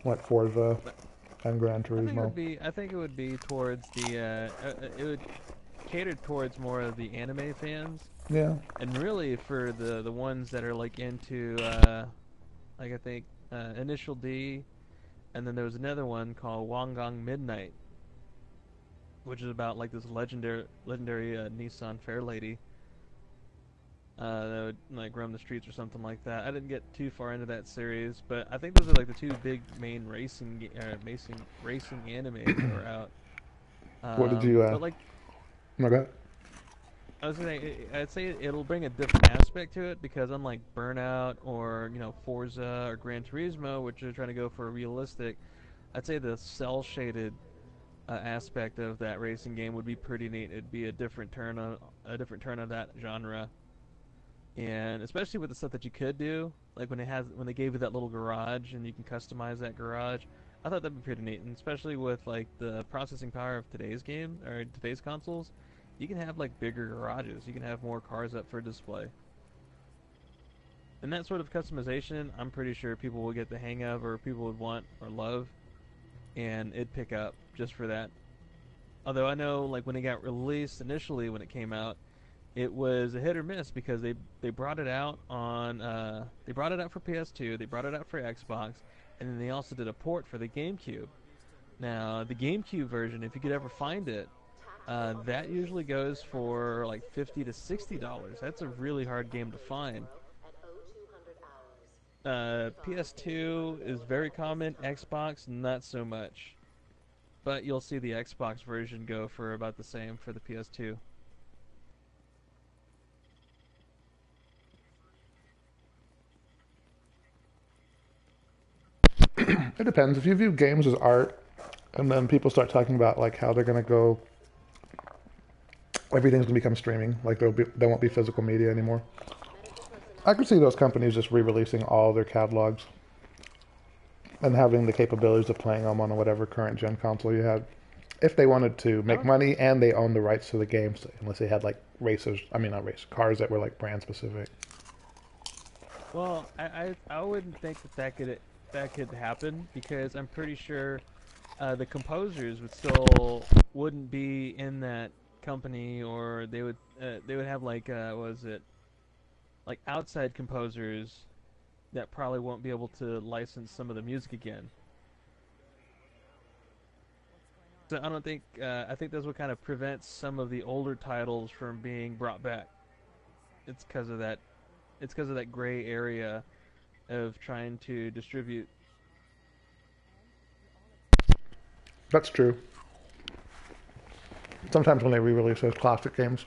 like Forza and Gran Turismo. I think it would be towards the it would cater towards more of the anime fans. Yeah. And really for the ones that are like into like I think Initial D, and then there was another one called Wangang Midnight, which is about like this legendary Nissan Fairlady. that would like roam the streets or something like that. I didn't get too far into that series, but I think those are like the two big main racing animes that were out. What did you? But like, Oh my God. I was gonna say, I'd say it'll bring a different aspect to it because unlike Burnout or Forza or Gran Turismo, which are trying to go for a realistic, I'd say the cell shaded aspect of that racing game would be pretty neat. It'd be a different turn on that genre, and especially with the stuff that you could do, like when they gave you that little garage and you can customize that garage. I thought that'd be pretty neat, and especially with like the processing power of today's game or today's consoles, you can have like bigger garages. You can have more cars up for display. And that sort of customization, I'm pretty sure people will get the hang of, or people would want or love, and it'd pick up just for that. Although I know, like when it got released initially, when it came out, it was a hit or miss because they brought it out on they brought it out for PS2, they brought it out for Xbox, and then they also did a port for the GameCube. Now the GameCube version, if you could ever find it, that usually goes for like $50 to $60. That's a really hard game to find. PS2 is very common, Xbox not so much. But you'll see the Xbox version go for about the same for the PS2. It depends. If you view games as art, and then people start talking about like how they're gonna go, everything's gonna become streaming. Like there won't be physical media anymore. I could see those companies just re-releasing all their catalogs and having the capabilities of playing them on whatever current gen console you had, if they wanted to make money and they own the rights to the games, unless they had like cars that were like brand specific. Well, I wouldn't think that could happen because I'm pretty sure the composers wouldn't be in that company, or they would have like what was it, like outside composers that probably won't be able to license some of the music again. So I don't think I think that's what kind of prevents some of the older titles from being brought back. It's because of that. It's because of that gray area of trying to distribute. That's true. Sometimes when they re-release those classic games,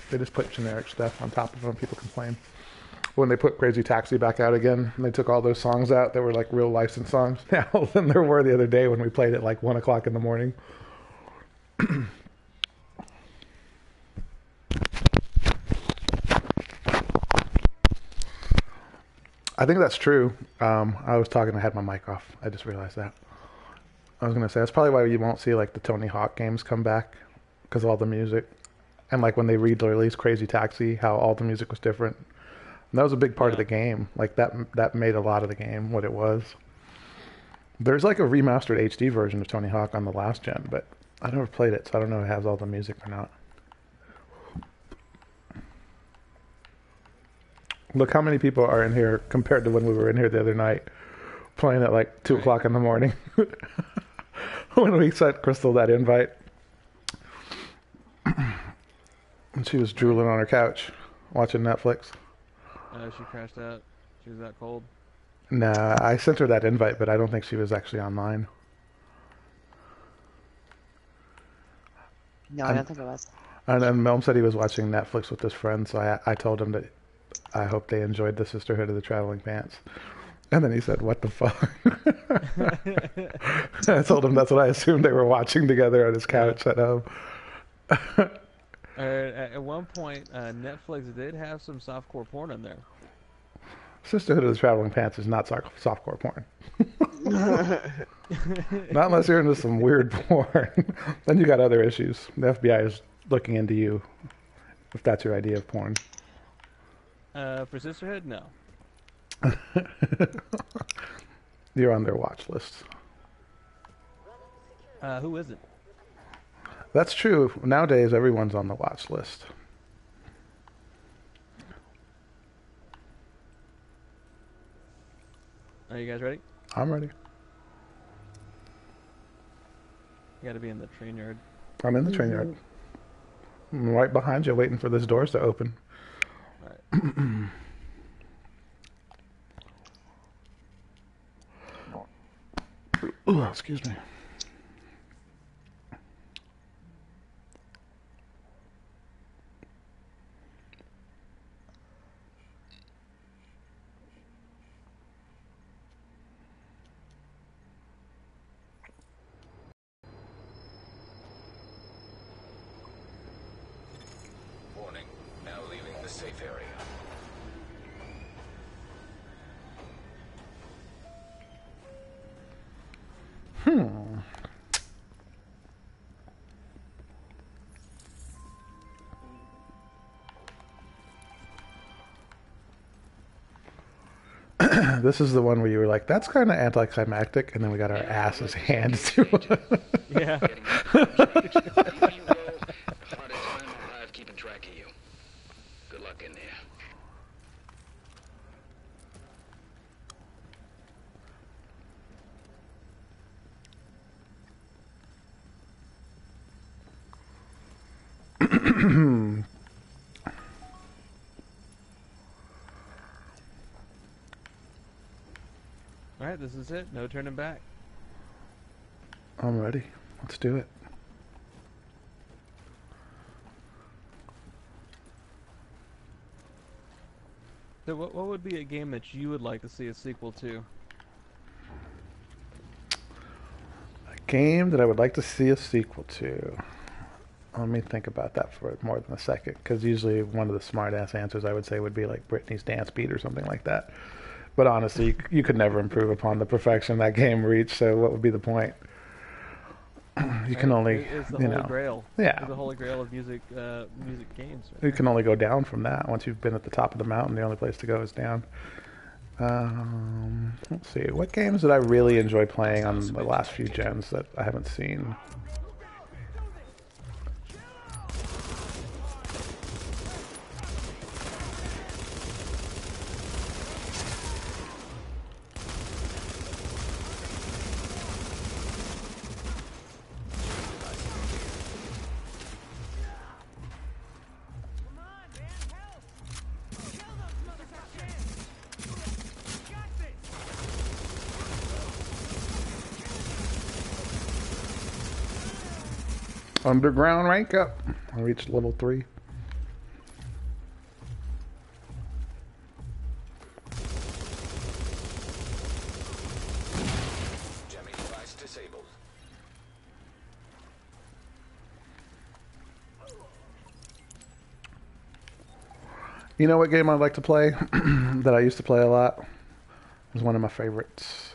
they just put generic stuff on top of them. People complain. When they put Crazy Taxi back out again, and they took all those songs out that were like real licensed songs now than there were the other day when we played it like 1 o'clock in the morning. I think that's true. I had my mic off. I just realized that. I was going to say, that's probably why you won't see like the Tony Hawk games come back, because of all the music. And like when they re-released Crazy Taxi, how all the music was different. And that was a big part of the game. Like that made a lot of the game what it was. There's like a remastered HD version of Tony Hawk on the last gen, but I never played it, so I don't know if it has all the music or not. Look how many people are in here compared to when we were in here the other night, playing at like 2 o'clock in the morning. When we sent Crystal that invite. And she was drooling on her couch, watching Netflix. She crashed out. She was that cold. Nah, I sent her that invite, but I don't think she was actually online. No, I don't think it was. And then Melm said he was watching Netflix with his friend, so I told him that I hope they enjoyed the Sisterhood of the Traveling Pants. And then he said, "What the fuck?" I told him that's what I assumed they were watching together on his couch at home. At one point, Netflix did have some softcore porn in there. Sisterhood of the Traveling Pants is not softcore porn. Not unless you're into some weird porn. Then you got other issues. The FBI is looking into you if that's your idea of porn. For Sisterhood, no. You're on their watch list. Who isn't? That's true. Nowadays, everyone's on the watch list. Are you guys ready? I'm ready. You gotta be in the train yard. I'm in the train yard. I'm right behind you, waiting for those doors to open. Alright. Ooh, excuse me. Warning. Now leaving the safe area. This is the one where you were like, that's kind of anticlimactic, and then we got our asses handed to us. Yeah. Keeping track of you. Good luck in there. Alright, this is it. No turning back. I'm ready. Let's do it. So what would be a game that you would like to see a sequel to? A game that I would like to see a sequel to. Let me think about that for more than a second, because usually one of the smart-ass answers I would say would be like Britney's Dance Beat or something like that. But honestly, you could never improve upon the perfection that game reached, so what would be the point? You can only, It's the you holy know, grail. yeah. It's the holy grail of music games. Right? You can only go down from that. Once you've been at the top of the mountain, the only place to go is down. Let's see. What games did I really enjoy playing on the last few gens that I haven't seen? Underground rank up. I reached level 3. Jamming device disabled. You know what game I'd like to play that I used to play a lot? It was one of my favorites.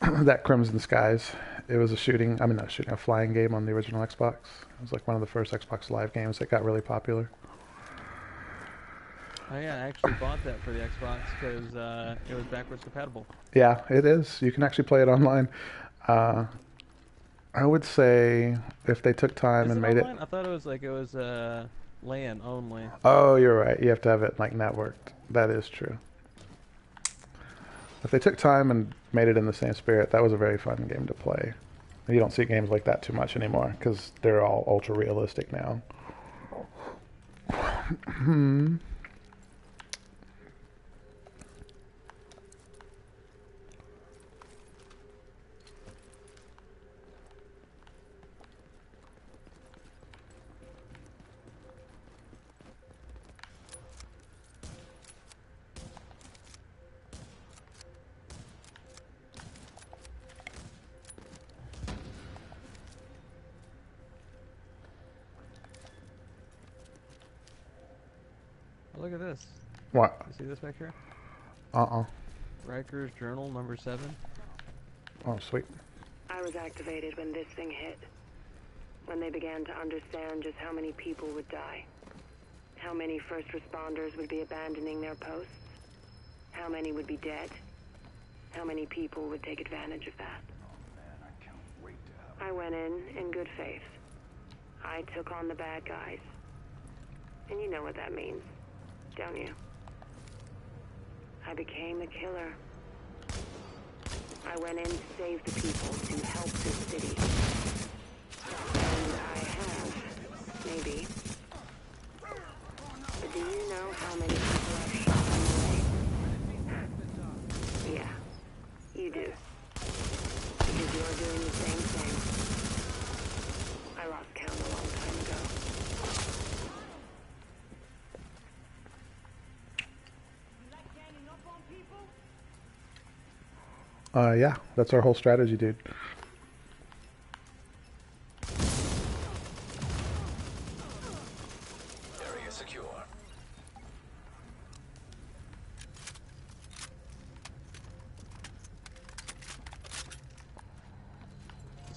That Crimson Skies. It was a a flying game on the original Xbox. It was like one of the first Xbox Live games that got really popular. Oh yeah, I actually bought that for the Xbox because it was backwards compatible. Yeah, it is. You can actually play it online. I would say if they took time and made online? I thought it was LAN only. Oh, you're right. You have to have it like networked. That is true. If they took time and made it in the same spirit, that was a very fun game to play. You don't see games like that too much anymore because they're all ultra realistic now. Look at this. What? You see this back here? Riker's Journal number 7. Oh, sweet. I was activated when this thing hit. When they began to understand just how many people would die. How many first responders would be abandoning their posts. How many would be dead. How many people would take advantage of that. I went in good faith. I took on the bad guys. And you know what that means, don't you? I became the killer. I went in to save the people, to help this city. And I have, maybe. But do you know how many people I've shot on the way? Yeah, you do. Because you're doing the same thing. I lost count a long time ago. Yeah, that's our whole strategy, dude. Area secure.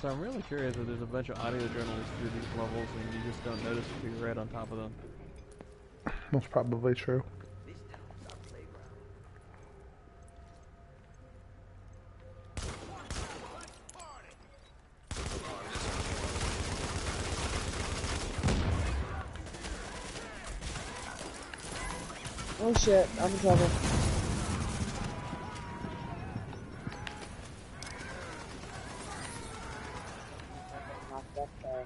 So I'm really curious if there's a bunch of audio journals through these levels and you just don't notice if you're right on top of them. That's probably true. Oh shit, I'm in trouble. Knocked up there.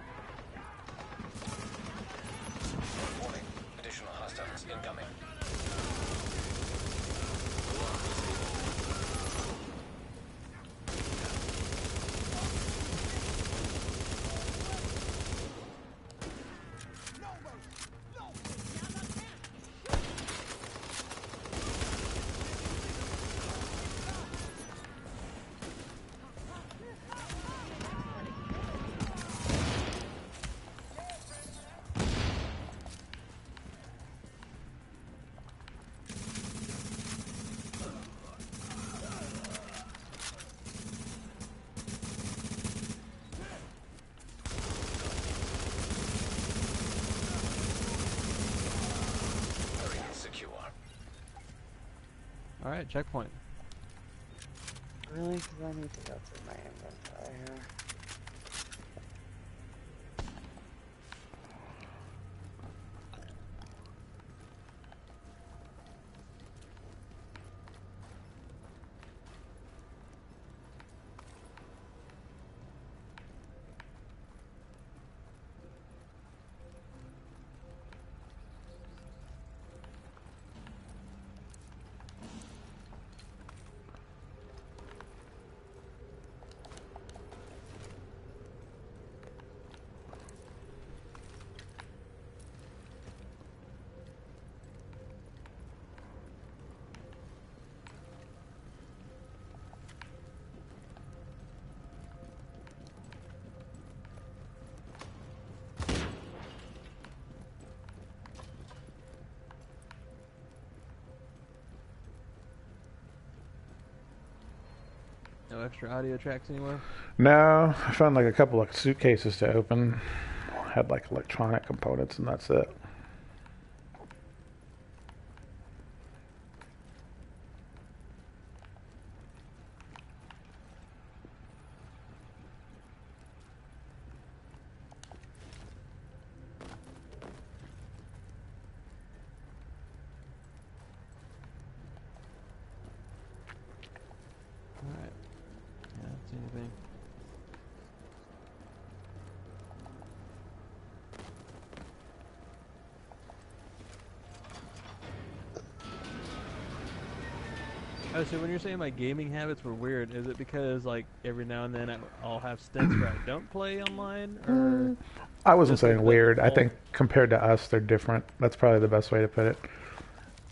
Warning. Additional hostiles incoming. Alright, checkpoint. Really? Because I need to go through my inventory here. No extra audio tracks anywhere? No, I found like a couple of suitcases to open. Had like electronic components and that's it. Alright. Yeah, that's anything. Oh, so when you're saying my gaming habits were weird, is it because like every now and then I'll have stints where I don't play online, or I wasn't just like saying the weird. I default? think compared to us, they're different. That's probably the best way to put it.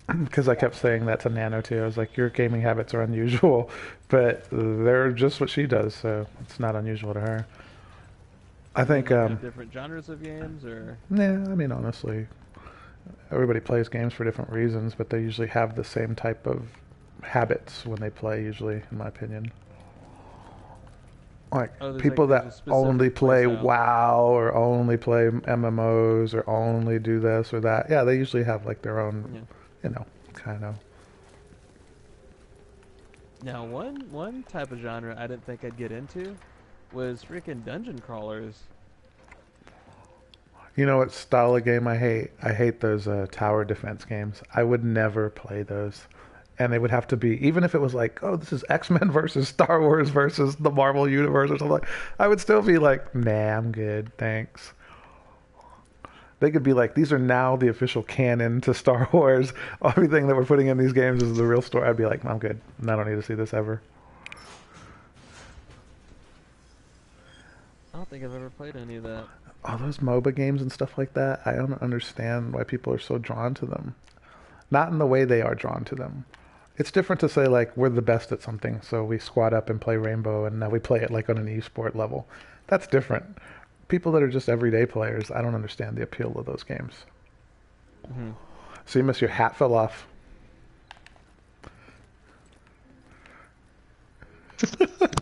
Because I kept saying that to Nano too. I was like, your gaming habits are unusual, but they're just what she does, so it's not unusual to her. I think, Like, different genres of games, or yeah, I mean, honestly, everybody plays games for different reasons, but they usually have the same type of habits when they play, usually, in my opinion. Like, there's people like, there's a that specific only play playstyle. WoW or only play MMOs or only do this or that. Yeah, they usually have like their own, you know, kind of. Now, one type of genre I didn't think I'd get into was freaking dungeon crawlers. You know what style of game I hate? I hate those tower defense games. I would never play those. And they would have to be, even if it was like, oh, this is X-Men versus Star Wars versus the Marvel Universe or something, I would still be like, nah, I'm good, thanks. They could be like, these are now the official canon to Star Wars. Everything that we're putting in these games is the real story. I'd be like, I'm good. I don't need to see this ever. I don't think I've ever played any of that. All those MOBA games and stuff like that, I don't understand why people are so drawn to them. Not in the way they are drawn to them. It's different to say, like, we're the best at something, so we squad up and play Rainbow, and now we play it, like, on an e-sport level. That's different. People that are just everyday players, I don't understand the appeal of those games. Mm-hmm. Seamus, your hat fell off.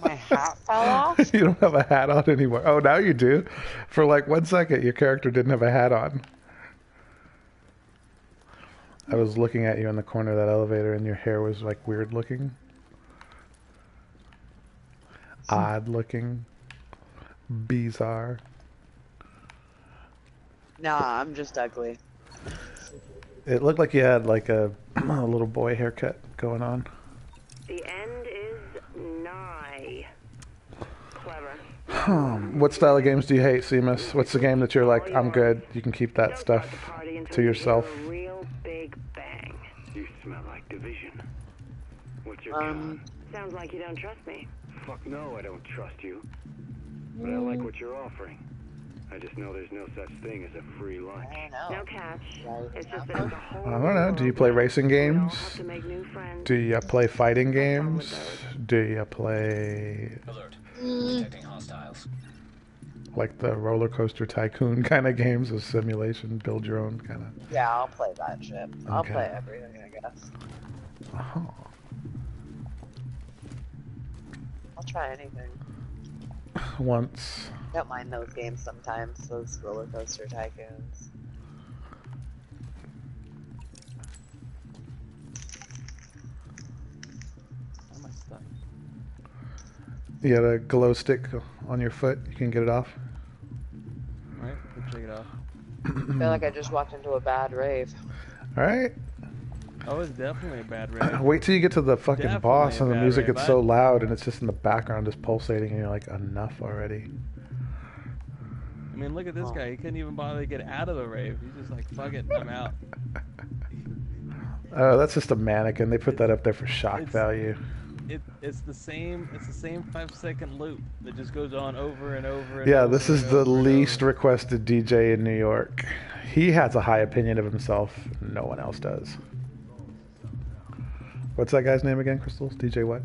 My hat fell off? You don't have a hat on anymore. Oh, now you do. For like 1 second, your character didn't have a hat on. I was looking at you in the corner of that elevator, and your hair was like weird looking. Odd looking. Bizarre. Nah, I'm just ugly. It looked like you had like a little boy haircut going on. The end is nigh. Clever. What style of games do you hate, Seamus? What's the game that you're like, I'm good, you can keep that stuff to yourself? Real big bang. You smell like division. What's your con? Sounds like you don't trust me. Fuck no, I don't trust you. But I like what you're offering. I just know there's no such thing as a free lunch. No catch. It's just that it's a whole I don't know. Do you play racing games? Do you play fighting games? Do you play Alert. Detecting hostiles. like the roller coaster tycoon kind of games, of simulation, build your own kind of? Yeah, I'll play that shit. I'll Okay. play everything, I guess. Oh. I'll try anything. Once. Don't mind those games sometimes, those roller coaster tycoons. How am I stuck? You got a glow stick on your foot. You can get it off. Alright, we'll check it out. I feel like I just walked into a bad rave. All right. Oh, it's definitely a bad rave. Wait till you get to the fucking Definitely boss a and the bad music rave. gets so loud and it's just in the background just pulsating and you're like, enough already. I mean, look at this guy. He couldn't even bother to get out of the rave. He's just like, fuck it, I'm out. Oh, that's just a mannequin. They put that up there for shock value. It's the same 5-second loop that just goes on over and over. Yeah, this is the least requested DJ in New York. He has a high opinion of himself. No one else does. What's that guy's name again, Crystals? DJ what?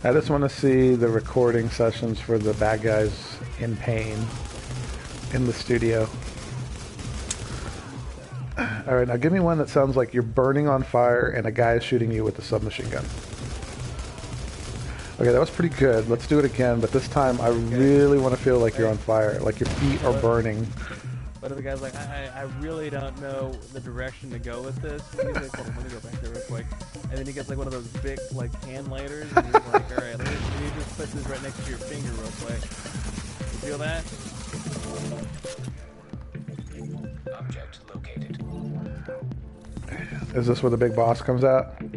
I just want to see the recording sessions for the bad guys in pain in the studio. All right, now give me one that sounds like you're burning on fire and a guy is shooting you with a submachine gun. Okay, that was pretty good. Let's do it again, but this time I really want to feel like you're on fire, like your feet are burning. But the guy's like, I really don't know the direction to go with this. And he's like, hold on, let me go back there real quick. And then he gets like one of those big like hand lighters, and he's like, all right, let me just put this right next to your finger real quick. You feel that? Object located. Is this where the big boss comes out? You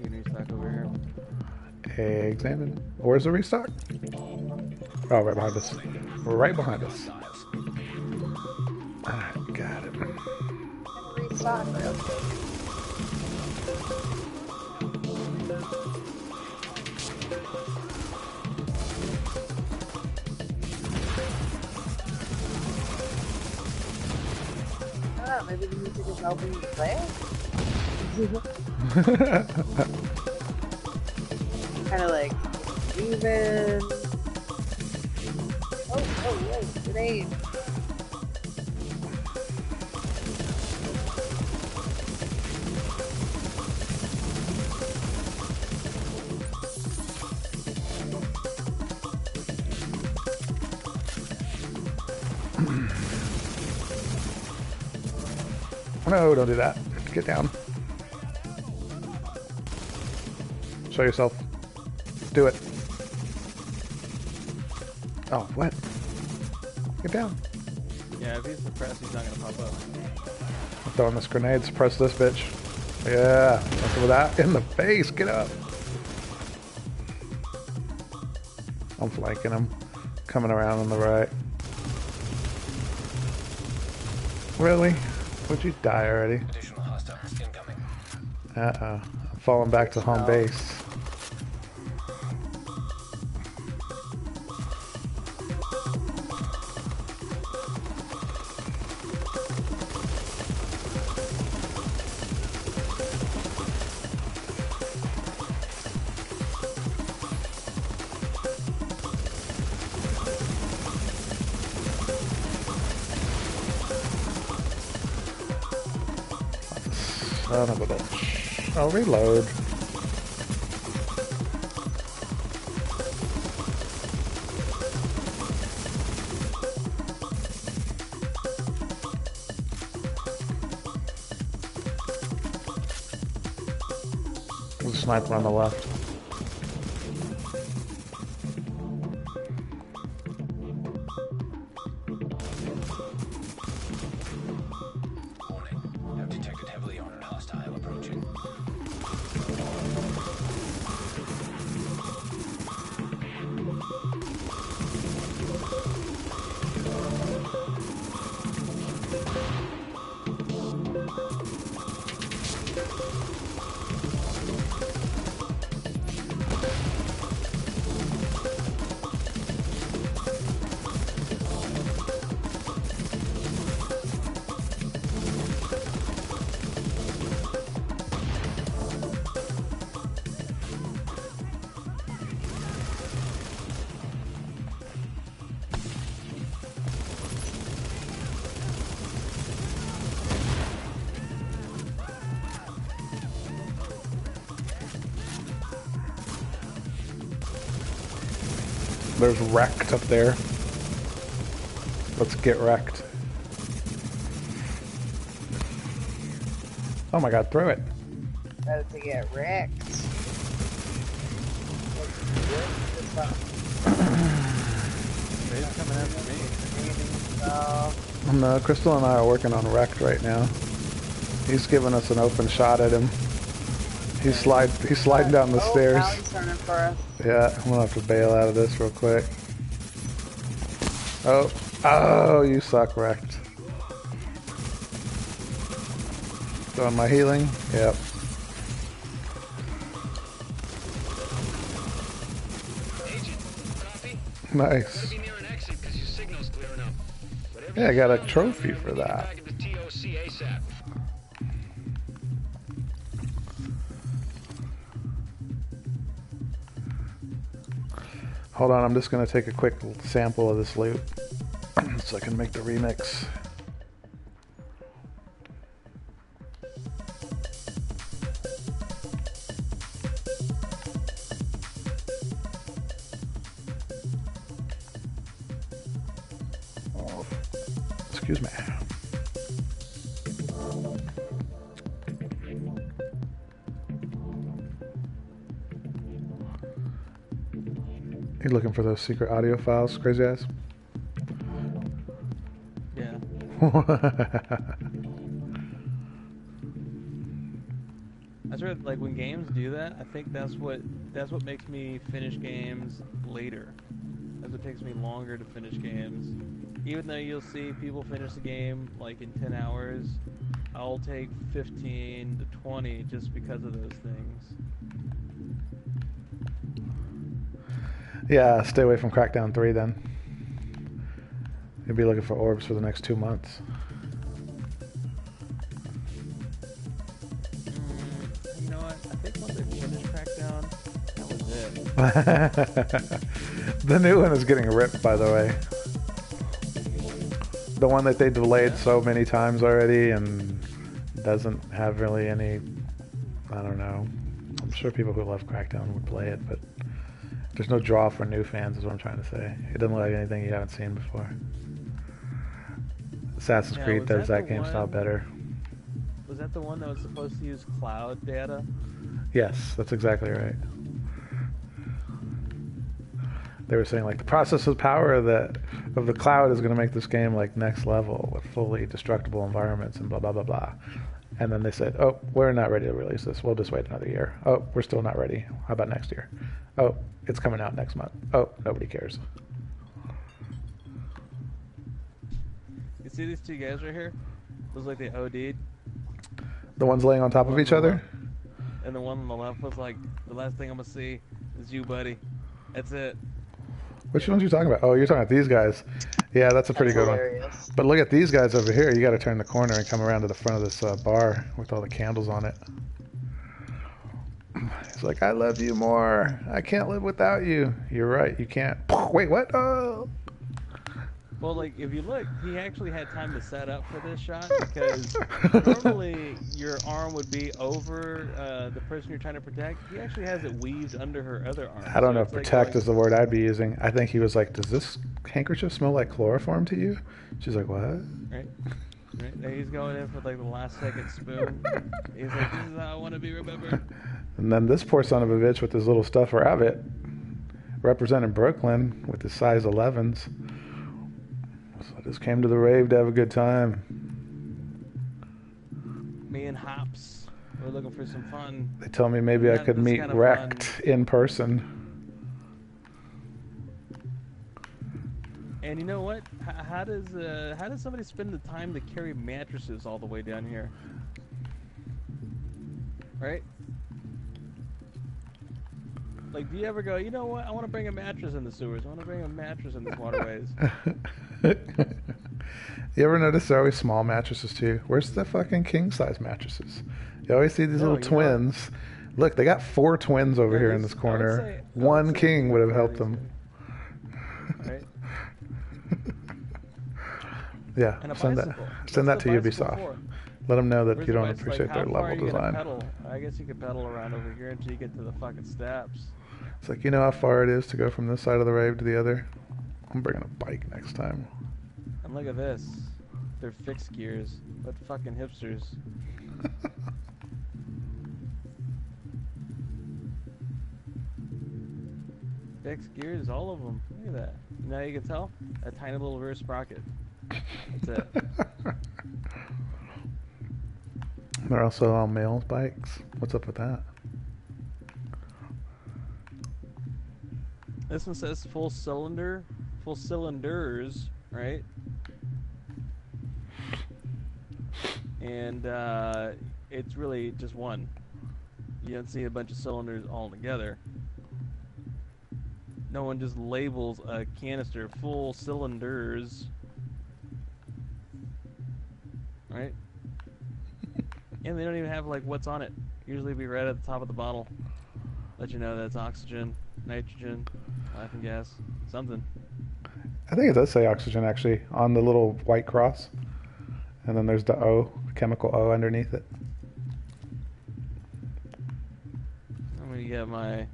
can restock over here. Examine. Where's the restock? Oh, right behind us. Right behind us. Alright, got it. Restock. Oh, maybe the music is helping you play? Kind of like even. Oh, grenade. No, don't do that. Get down. Show yourself. Do it. Oh, what? Get down. Yeah, if he's suppressed, he's not gonna pop up. I'm throwing this grenade. Suppress this bitch. Yeah. Look at that. In the face. Get up. I'm flanking him. Coming around on the right. Really? Would you die already? Additional hostiles incoming. Uh-oh. I'm falling back to home base. Son of a bitch. I'll reload. There's a sniper on the left. Have detected heavily armored hostile approaching. There's wrecked up there. Let's get wrecked. Oh my god, throw it. About to get wrecked. He's coming after me. No, Crystal and I are working on wrecked right now. He's giving us an open shot at him. He's sliding down the stairs. Now he's turning for us. Yeah, I'm gonna have to bail out of this real quick. Oh, you suck, wrecked. Throwing my healing. Yep. Agent, copy. Nice. Gotta be near an exit because your signal's clearing up. Whatever Yeah, I got a you trophy found, for get that. back into TOC ASAP. Hold on, I'm just gonna take a quick sample of this loot so I can make the remix. Oh, excuse me. You looking for those secret audio files, crazy ass? Yeah. That's right. Like when games do that, I think that's what makes me finish games later. That's what takes me longer to finish games. Even though you'll see people finish the game like in 10 hours, I'll take 15 to 20 just because of those things. Yeah, stay away from Crackdown 3 then. You'll be looking for orbs for the next 2 months. You know what? I think once I finish Crackdown, that was it. The new one is getting ripped, by the way. The one that they delayed so many times already and doesn't have really any, I don't know. I'm sure people who love Crackdown would play it, but there's no draw for new fans is what I'm trying to say. It doesn't look like anything you haven't seen before. Assassin's Creed does that game style better. Was that the one that was supposed to use cloud data? Yes, that's exactly right. They were saying like the processor power of the cloud is going to make this game like next level with fully destructible environments and blah blah blah blah. And then they said, oh, we're not ready to release this. We'll just wait another year. Oh, we're still not ready. How about next year? Oh, it's coming out next month. Oh, nobody cares. You see these two guys right here? Looks like they OD'd. The ones laying on top of each other? And the one on the left was like, the last thing I'm going to see is you, buddy. That's it. Which ones are you talking about? Oh, you're talking about these guys. Yeah, that's a pretty good one. But look at these guys over here. You got to turn the corner and come around to the front of this bar with all the candles on it. He's like, I love you more. I can't live without you. You're right. You can't. Wait, what? Oh. Well, like, if you look, he actually had time to set up for this shot, because normally your arm would be over the person you're trying to protect. He actually has it weaved under her other arm. I don't know if protect is the word I'd be using. I think he was like, does this handkerchief smell like chloroform to you? She's like, what? Right. Right. There he's going in for like the last second spoon. He's like, this is how I want to be remembered. And then this poor son of a bitch with his little stuffed rabbit representing Brooklyn with his size 11s. So I just came to the rave to have a good time. Me and Hops, we're looking for some fun. They tell me maybe I could meet Wrecked in person. And you know what? How does somebody spend the time to carry mattresses all the way down here? Right? Like, do you ever go, you know what? I want to bring a mattress in the sewers. I want to bring a mattress in the waterways. You ever notice they're always small mattresses too? Where's the fucking king size mattresses? You always see these little twins. Look, they got 4 twins over here in this corner. One king would have helped them. Right? Yeah, send that to Ubisoft. Let them know that you don't appreciate their level design. I guess you could pedal around over here until you get to the fucking steps. It's like, you know how far it is to go from this side of the rave to the other? I'm bringing a bike next time. And look at this. They're fixed gears, but fucking hipsters. Fixed gears, all of them. Look at that. Now you can tell? A tiny little rear sprocket. That's it. They're also all male bikes. What's up with that? This one says full cylinders, right? And it's really just one. You don't see a bunch of cylinders all together. No one just labels a canister full cylinders, right? And they don't even have like what's on it. Usually be right at the top of the bottle. Let you know that's oxygen, nitrogen, laughing gas, something. I think it does say oxygen actually on the little white cross. And then there's the O, chemical O underneath it. I'm going to get my...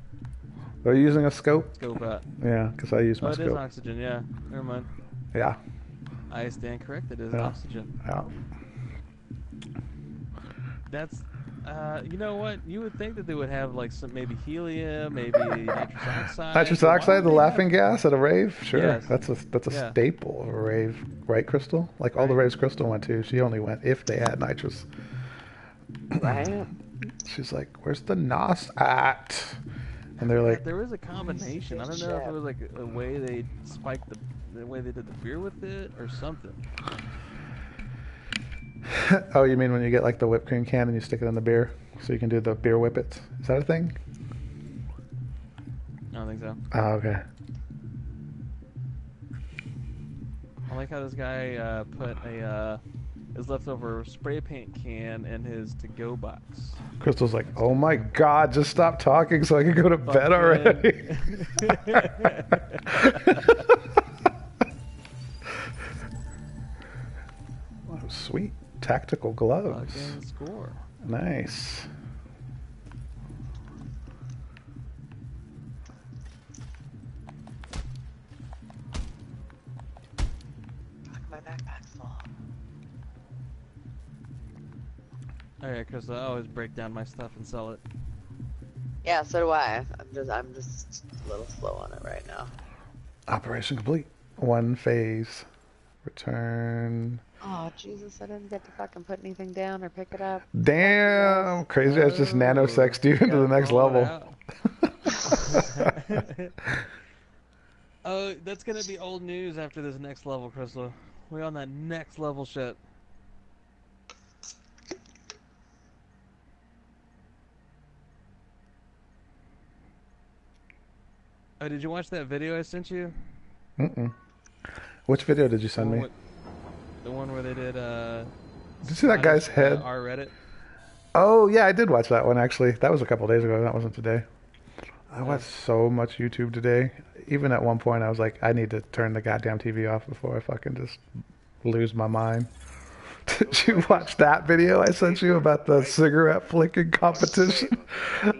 Are you using a scope? Scope out. Yeah, because I use my scope. Oh, it is oxygen, yeah. Never mind. Yeah. I stand corrected. It is oxygen. Yeah. That's, you know what? You would think that they would have like some, maybe helium, maybe nitrous oxide. Nitrous oxide, the laughing gas at a rave? Sure. Yes. That's a staple of a rave, right, Crystal? Like all the raves Crystal went to, she only went if they had nitrous. Right. She's like, where's the NOS at? And they're like, there was a combination. I don't know if it was like a way they spiked the way they did the beer with it or something. Oh, you mean when you get like the whipped cream can and you stick it in the beer so you can do the beer whippets? Is that a thing? I don't think so. Oh, okay. I like how this guy put his leftover spray paint can in his to-go box. Crystal's like, oh my god, just stop talking so I can go to bed already. Oh, sweet. Tactical gloves. Fucking score. Nice. My backpack's full. Oh yeah, because I always break down my stuff and sell it. Yeah, so do I. I'm just a little slow on it right now. Operation complete. One phase. Return. Oh, Jesus, I didn't get to fucking put anything down or pick it up. Damn! Crazy Ass just nanosexed you into the next level. Oh, that's gonna be old news after this next level, Crystal. We're on that next level shit. Oh, did you watch that video I sent you? Mm-mm. Which video did you send me? The one where they did, Did you see that guy's head? R Reddit? Oh, yeah, I did watch that one, actually. That was a couple days ago. That wasn't today. I watched so much YouTube today. Even at one point, I was like, I need to turn the goddamn TV off before I fucking just lose my mind. Did you watch that video I sent you about the cigarette flicking competition?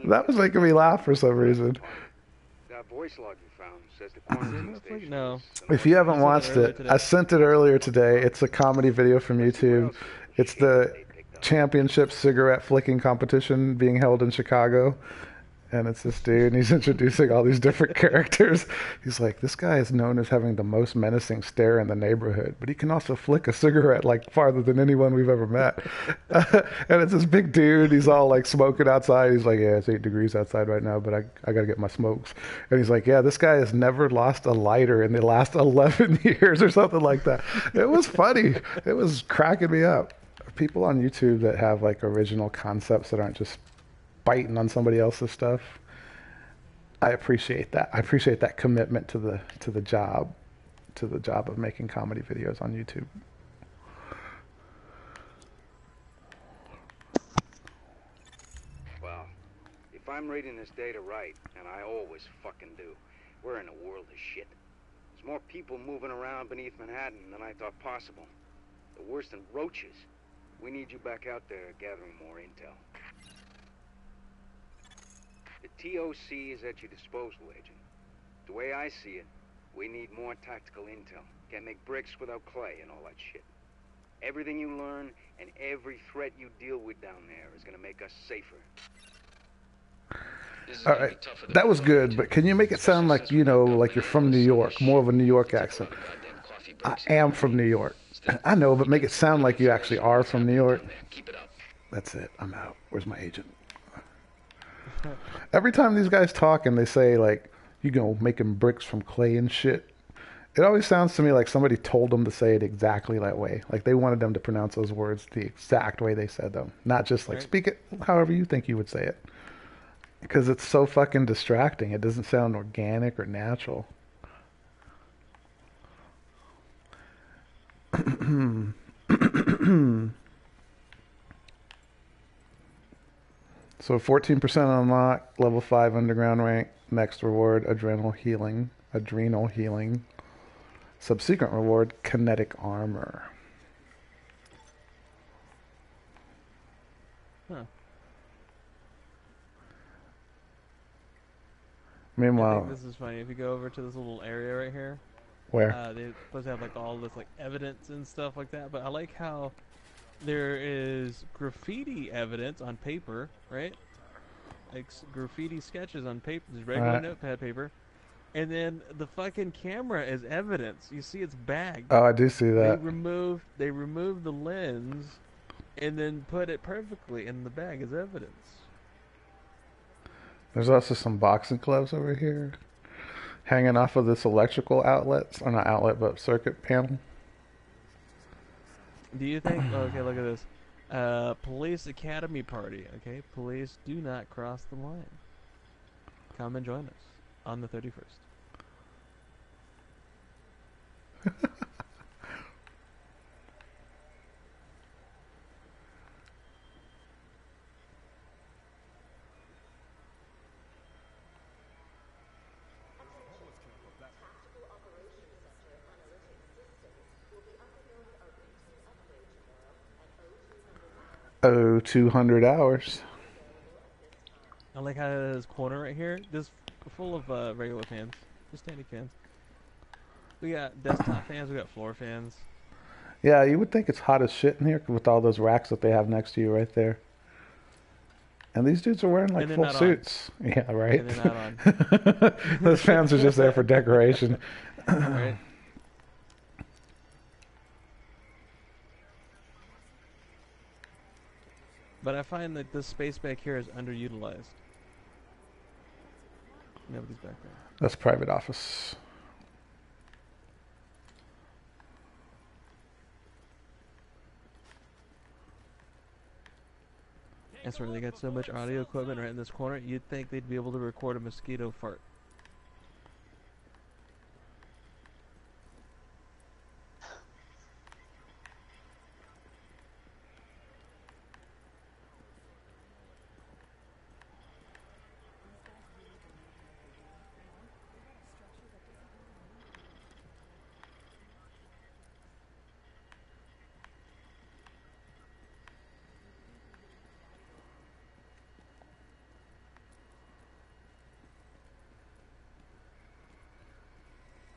That was making me laugh for some reason. That voice log you found says the quarantine station. No. If you haven't watched it, I sent it earlier today. It's a comedy video from YouTube. It's the championship cigarette flicking competition being held in Chicago. And it's this dude, and he's introducing all these different characters. He's like, this guy is known as having the most menacing stare in the neighborhood, but he can also flick a cigarette like farther than anyone we've ever met. And it's this big dude. He's all like smoking outside. He's like, yeah, it's 8 degrees outside right now, but I got to get my smokes. And he's like, yeah, this guy has never lost a lighter in the last 11 years or something like that. It was funny. It was cracking me up. People on YouTube that have like original concepts that aren't just biting on somebody else's stuff. I appreciate that. I appreciate that commitment to the job of making comedy videos on YouTube. Well, if I'm reading this data right, and I always fucking do, we're in a world of shit. There's more people moving around beneath Manhattan than I thought possible. They're worse than roaches. We need you back out there gathering more intel. The TOC is at your disposal, Agent. The way I see it, we need more tactical intel. Can't make bricks without clay and all that shit. Everything you learn and every threat you deal with down there is gonna make us safer. All right, that was good, but can you make it sound like, you know, like you're from New York, more of a New York accent? I am from New York. I know, but make it sound like you actually are from New York. That's it. I'm out. Where's my agent? Every time these guys talk and they say, like, you know, making bricks from clay and shit, it always sounds to me like somebody told them to say it exactly that way. Like they wanted them to pronounce those words the exact way they said them. Not just like, speak it however you think you would say it. Because it's so fucking distracting. It doesn't sound organic or natural. So 14% unlock, level 5 underground rank, next reward, adrenal healing. Subsequent reward, kinetic armor. Huh. Meanwhile, I think this is funny. If you go over to this little area right here, where they're supposed to have like all this like evidence and stuff like that. But I like how there is graffiti evidence on paper, right? Like graffiti sketches on paper, just regular notepad paper, and then the fucking camera is evidence. You see, it's bagged. Oh, I do see that. They removed the lens, and then put it perfectly in the bag as evidence. There's also some boxing gloves over here, hanging off of this electrical outlet, or not outlet, but circuit panel. Do you think? Okay, look at this. Police Academy party. Okay, police do not cross the line. Come and join us on the 31st. Oh, 200 hours. I like how this corner right here, just full of regular fans, just standing fans. We got desktop fans, we got floor fans. Yeah, you would think it's hot as shit in here with all those racks that they have next to you right there. And these dudes are wearing like full suits. On. Yeah, right. And they're not on. Those fans are just there for decoration. Right? But I find that this space back here is underutilized. Nobody's back there. That's private office. I swear they got so much audio equipment right in this corner, you'd think they'd be able to record a mosquito fart.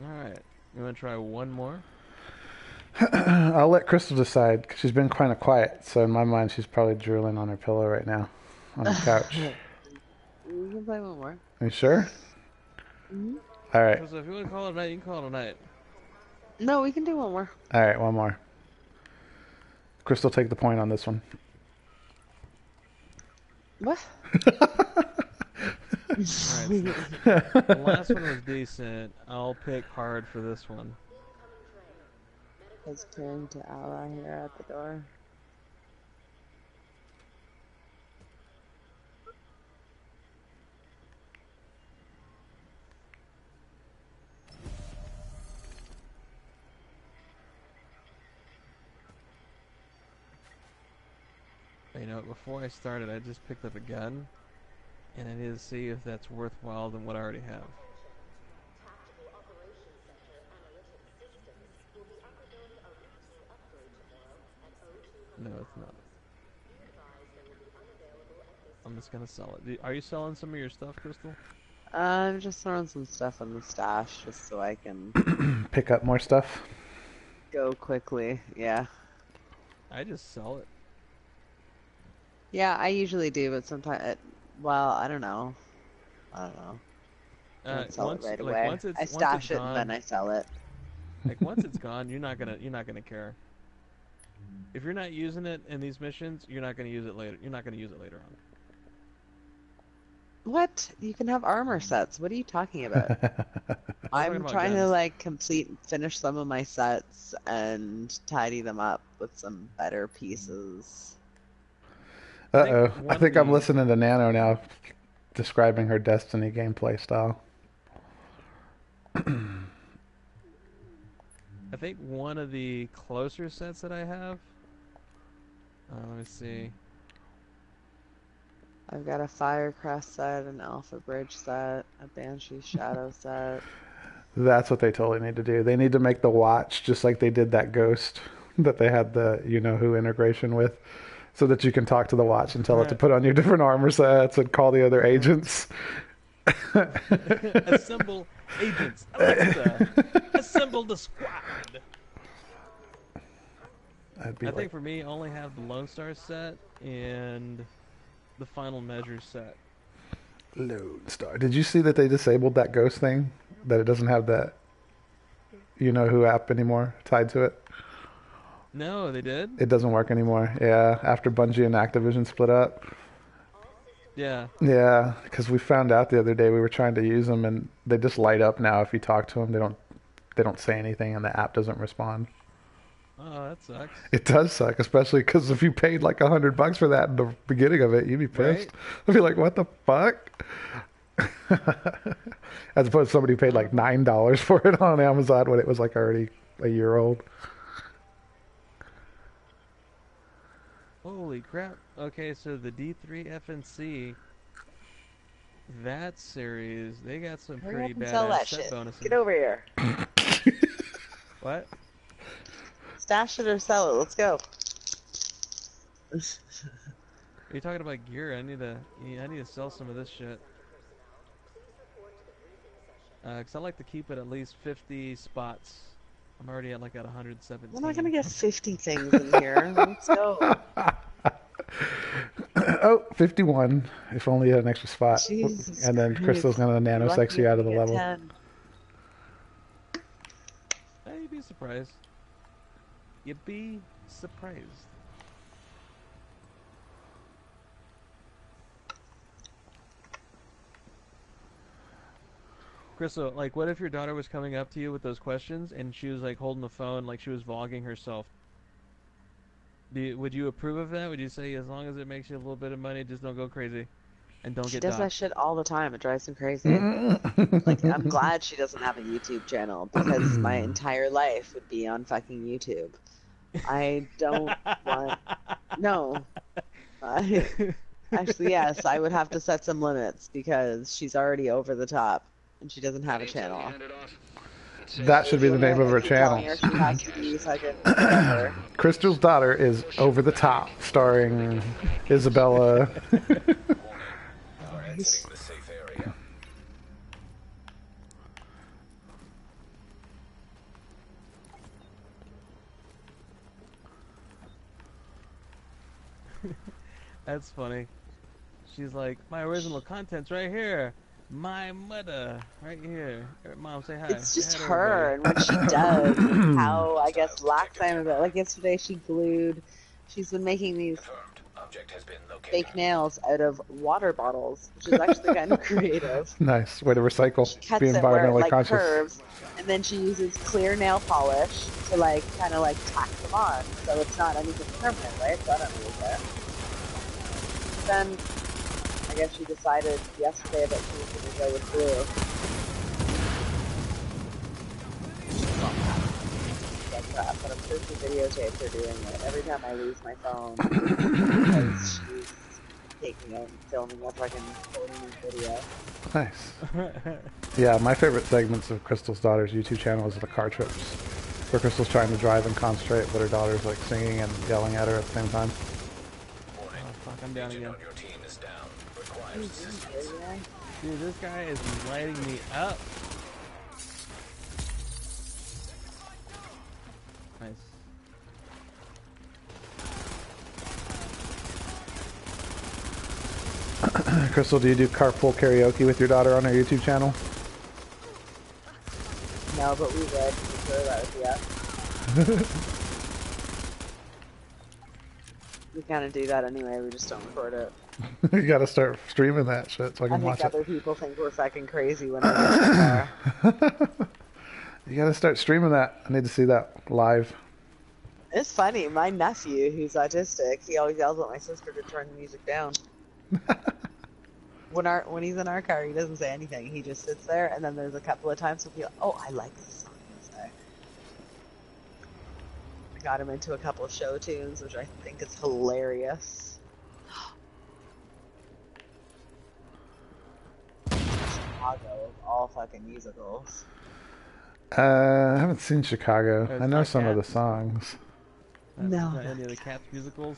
Alright, you want to try one more? I'll let Crystal decide, because she's been kind of quiet, so in my mind she's probably drooling on her pillow right now, on the couch. We can play one more. Are you sure? Mm-hmm. Alright. So if you want to call it a night, you can call it a night. No, we can do one more. Alright, one more. Crystal, take the point on this one. What? Alright, the last one was decent. I'll pick hard for this one. It's turning to Ally here at the door. You know, before I started, I just picked up a gun, and I need to see if that's worthwhile than what I already have. No, it's not. I'm just gonna sell it. Are you selling some of your stuff, Crystal? I'm just throwing some stuff in the stash just so I can pick up more stuff. Go quickly, yeah. I just sell it. Yeah, I usually do, but sometimes, well, I don't know. I don't sell it right away. I stash it and then I sell it. Like once it's gone, you're not gonna care. If you're not using it in these missions, you're not gonna use it later. You're not gonna use it later on. What? You can have armor sets. What are you talking about? I'm trying to like finish some of my sets and tidy them up with some better pieces. Uh-oh. I think I'm listening to Nano now describing her Destiny gameplay style. I think one of the closer sets that I have, let me see. I've got a Firecrest set, an Alpha Bridge set, a Banshee Shadow set. That's what they totally need to do. They need to make the watch just like they did that Ghost that they had the you-know-who integration with, so that you can talk to the watch and tell it to put on your different armor sets and call the other agents. Assemble agents. Alexa, assemble the squad. I think for me, I only have the Lone Star set and the Final Measure set. Lone Star. Did you see that they disabled that Ghost thing? That it doesn't have that you-know-who app anymore tied to it? No, they did? It doesn't work anymore. Yeah, after Bungie and Activision split up. Yeah. Yeah, because we found out the other day we were trying to use them and they just light up now. If you talk to them, they don't say anything and the app doesn't respond. Oh, that sucks. It does suck, especially because if you paid like $100 for that in the beginning of it, you'd be pissed. Right? I'd be like, what the fuck? As opposed to somebody who paid like $9 for it on Amazon when it was like already a year old. Holy crap. Okay, so the D3 FNC, that series, they got some pretty badass set bonuses. Get over here. What? Stash it or sell it. Let's go. Are you talking about gear? I need to sell some of this shit. Cause I like to keep it at least 50 spots. I'm already at 117. We're not gonna get 50 things in here. Let's go. Oh, 51. If only you had an extra spot. Jesus and then Crystal's gonna nano sex you out of the level. 10. you'd be surprised. You'd be surprised. Crystal, like, what if your daughter was coming up to you with those questions and she was, like, holding the phone like she was vlogging herself? Would you approve of that? Would you say, as long as it makes you a little bit of money, just don't go crazy and don't She get does that doxxed? shit all the time. It drives me crazy. Like, I'm glad she doesn't have a YouTube channel because my entire life would be on fucking YouTube. I don't want... No. Actually, yes, I would have to set some limits because she's already over the top and she doesn't have a channel. That should be the name of her channel. She has to be fucking whatever. Crystal's Daughter is Over the Top, starring Isabella. That's funny. She's like, my original content's right here. My mother, right here. Mom, say hi. It's just Say hi to her and everybody. what she does and how, I guess, lax I am about it. Like yesterday she glued, she's been making these fake nails out of water bottles, which is actually kind of creative. Nice way to recycle. Cuts Be it where it, environmentally like, conscious. curves, and then she uses clear nail polish to, like, kind of, like, tack them on, so it's not anything permanent, right? So I don't really care. Then, I guess she decided yesterday that she was going to go with glue. But I'm sure she videotaped her doing it every time I lose my phone because she's taking it and filming a fucking 40-minute video. Nice. Yeah, my favorite segments of Crystal's daughter's YouTube channel is the car trips, where Crystal's trying to drive and concentrate, but her daughter's like singing and yelling at her at the same time. Oh fuck, I'm down again. Dude, this guy is lighting me up. Nice. Crystal, do you do carpool karaoke with your daughter on her YouTube channel? No, but we would. For sure, that would be us. We kind of do that anyway, we just don't record it. You gotta start streaming that shit so I I can think watch other it. people think we're fucking crazy when I get in the car. You gotta start streaming that. I need to see that live. It's funny, my nephew, who's autistic, he always yells at my sister to turn the music down. When he's in our car, he doesn't say anything. He just sits there, and then there's a couple of times he'll be like, oh, I like this song. I got him into a couple of show tunes, which I think is hilarious. Chicago of all fucking musicals. I haven't seen Chicago. It's I know not some of the Cats. songs. No. Not any of the Cats musicals?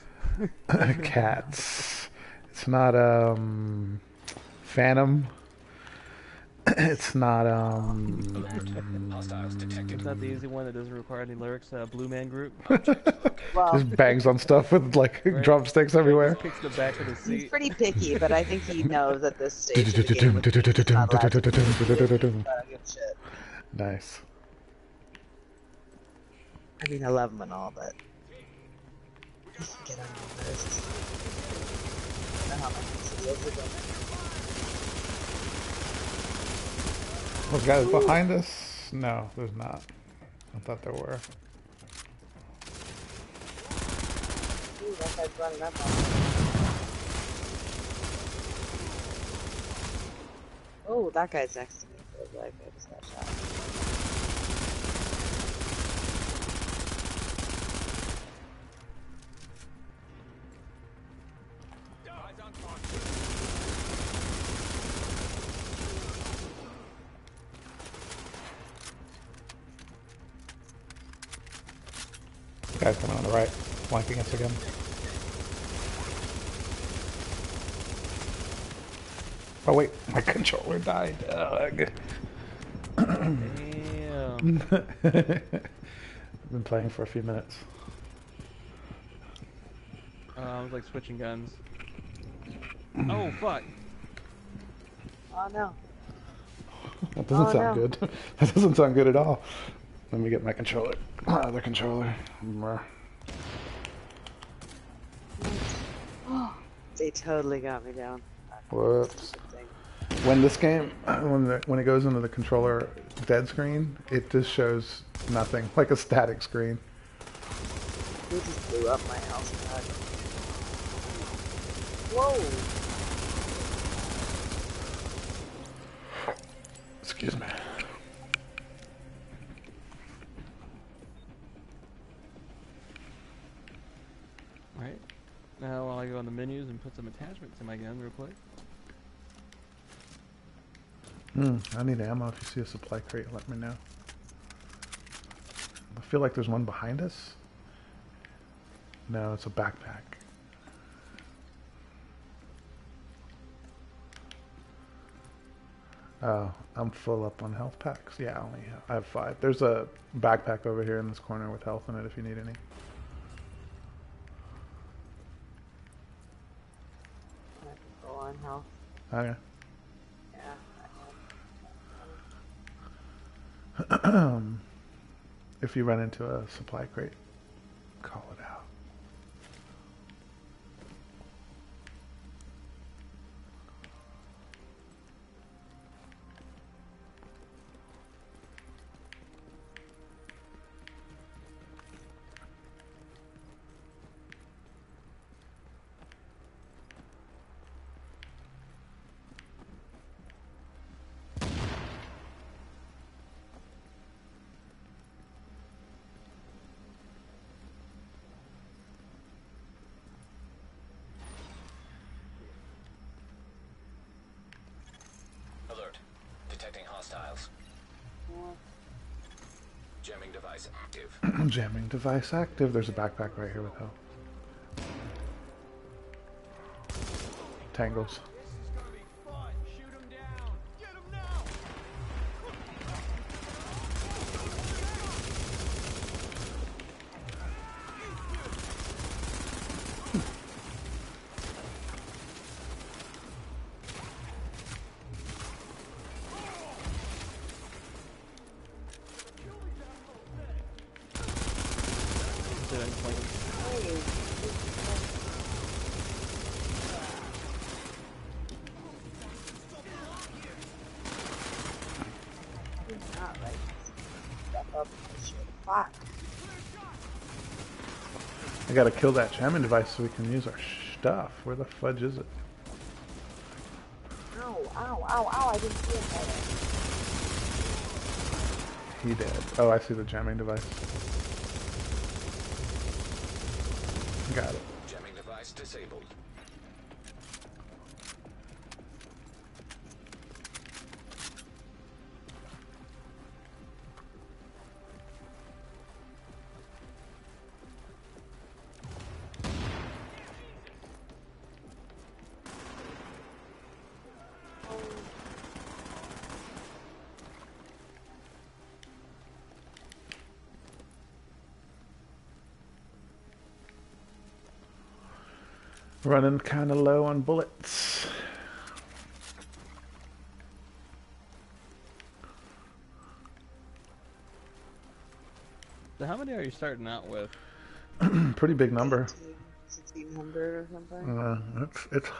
Cats. It's not Phantom. It's not It's not the easy one that doesn't require any lyrics. Blue Man Group. Well, just bangs on stuff with like Right. drumsticks everywhere. Just picks the back of the he's seat. pretty picky, but I think he knows at this stage of the game with me, he's not allowed to do it, but I don't give a shit. Nice. I mean, I love him and all, but get on my list. I don't know how much he is again. Those guys behind us? No, there's not. I thought there were. Ooh, that guy's running up on me. Oh, that guy's next to me. Feels like I just got shot. Guys coming on the right, flanking us again. Oh wait, my controller died. Ugh. Damn. I've been playing for a few minutes. I was like switching guns. Oh fuck. Oh no. That doesn't Oh, sound no. good. That doesn't sound good at all. Let me get my controller. Other controller. They totally got me down. Whoops. When this game, when it goes into the controller dead screen, it just shows nothing, like a static screen. You just blew up my house. God. Whoa! Excuse me. Alright. Now I'll go on the menus and put some attachments in my gun real quick. I need ammo. If you see a supply crate, let me know. I feel like there's one behind us. No, it's a backpack. Oh, I'm full up on health packs. Yeah, I have 5. There's a backpack over here in this corner with health in it if you need any. I can go on health. Okay. Yeah. If you run into a supply crate, call it out. Alert. Detecting hostiles. Jamming device active. Jamming device active. There's a backpack right here with health. Tangles. I gotta kill that jamming device so we can use our stuff. Where the fudge is it? Ow, ow, ow, ow, I didn't see him. He did. Oh, I see the jamming device. Got it. Jamming device disabled. Running kind of low on bullets. So how many are you starting out with? Pretty big number. 1600 or something.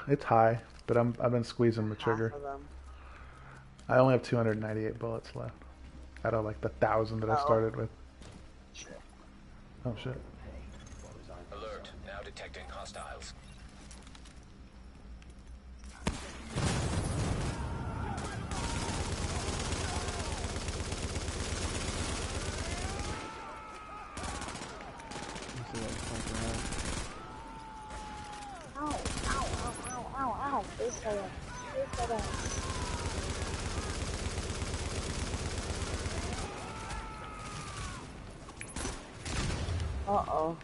It's high, but I've been squeezing the trigger. Half of them. I only have 298 bullets left out of like the 1,000 that I started with. Shit. Oh shit. Alert. Now detecting hostiles. Ow, ow, ow, ow, ow, ow. Face that up. Face that up. Uh-oh.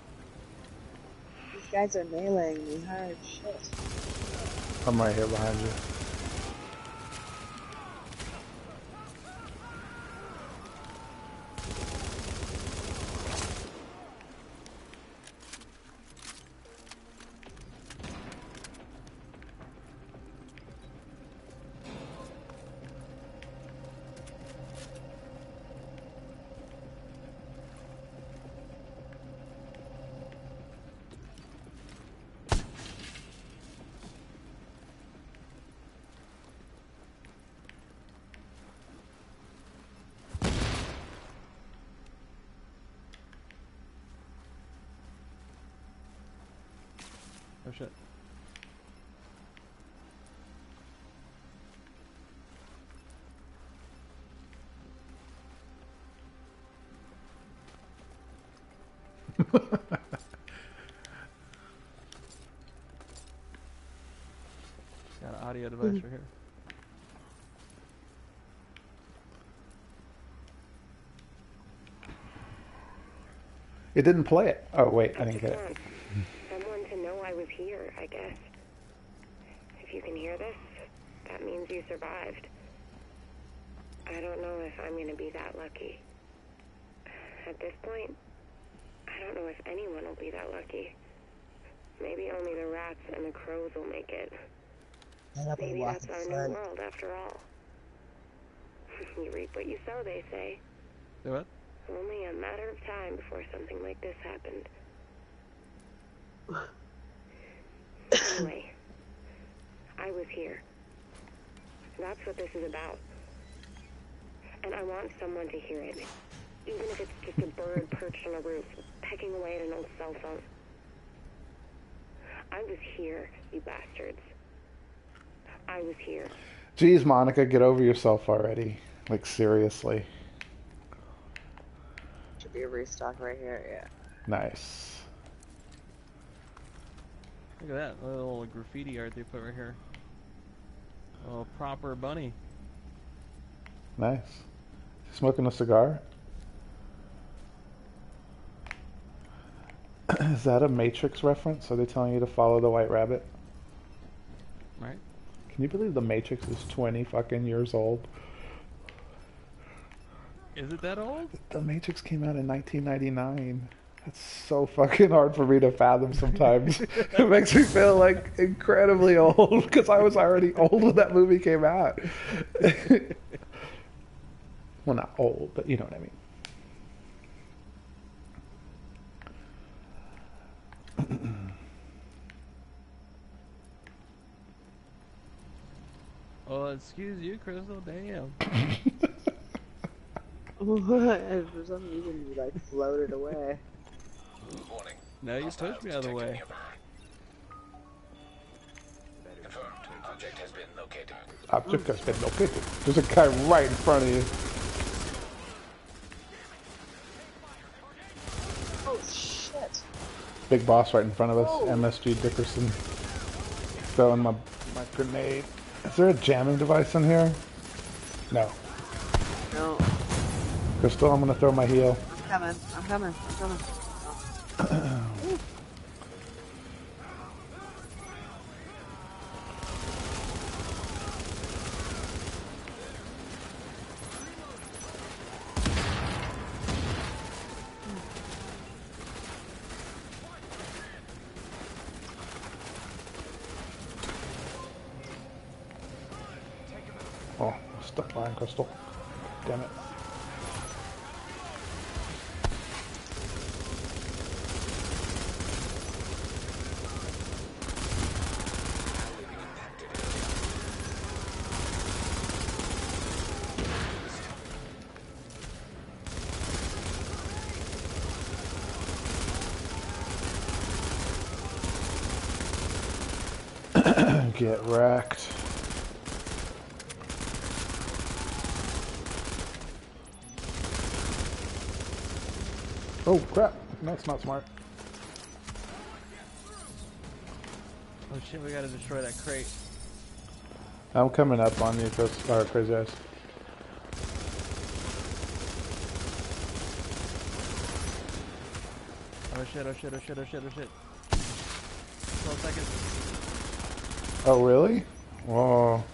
These guys are meleeing me hard. Shit. I'm right here behind you. Oh shit. Got an audio device right here. It didn't play it. Oh wait, I didn't get it. Someone to know I was here, I guess. If you can hear this, that means you survived. I don't know if I'm gonna be that lucky. At this point, I don't know if anyone will be that lucky. Maybe only the rats and the crows will make it. Maybe that's our new world after all. You reap what you sow, they say. Do what? Only a matter of time before something like this happened. Anyway, I was here. That's what this is about. And I want someone to hear it. Even if it's just a bird perched on a roof, pecking away at an old cell phone. I was here, you bastards. I was here. Geez, Monica, get over yourself already. Like, seriously. Should be a restock right here, yeah. Nice. Look at that little graffiti art they put right here. Oh, proper bunny. Nice. Smoking a cigar? Is that a Matrix reference? Are they telling you to follow the White Rabbit? Right. Can you believe the Matrix is 20 fucking years old? Is it that old? The Matrix came out in 1999. That's so fucking hard for me to fathom sometimes. It makes me feel like incredibly old because I was already old when that movie came out. Well, not old, but you know what I mean. Oh, excuse you, Crystal. Damn. For some reason, you like floated away. Warning. No, you pushed me out of the way. Confirmed. Object has been located. Object has been located. There's a guy right in front of you. Oh shit! Big boss right in front of us. Oh. MSG Dickerson. Throwing my grenade. Is there a jamming device in here? No. No. Crystal, I'm gonna throw my heal. I'm coming. Oh, I'm stuck behind Crystal. Damn it. Get wrecked. Oh crap, that's not smart. Oh shit, we gotta destroy that crate. I'm coming up on you, Crazy Eyes. Oh shit. 12 seconds. Oh really? Whoa.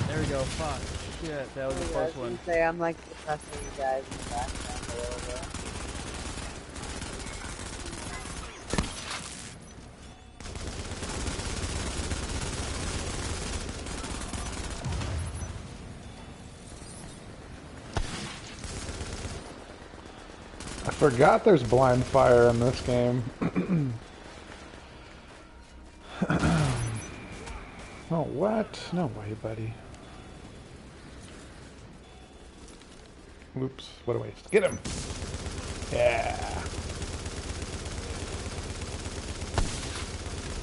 There we go, fuck. Shit, that was the first one. Say I'm like suppressing you guys in the background a little bit. I forgot there's blind fire in this game. Oh, what? No way, buddy. Oops, what a waste. Get him! Yeah!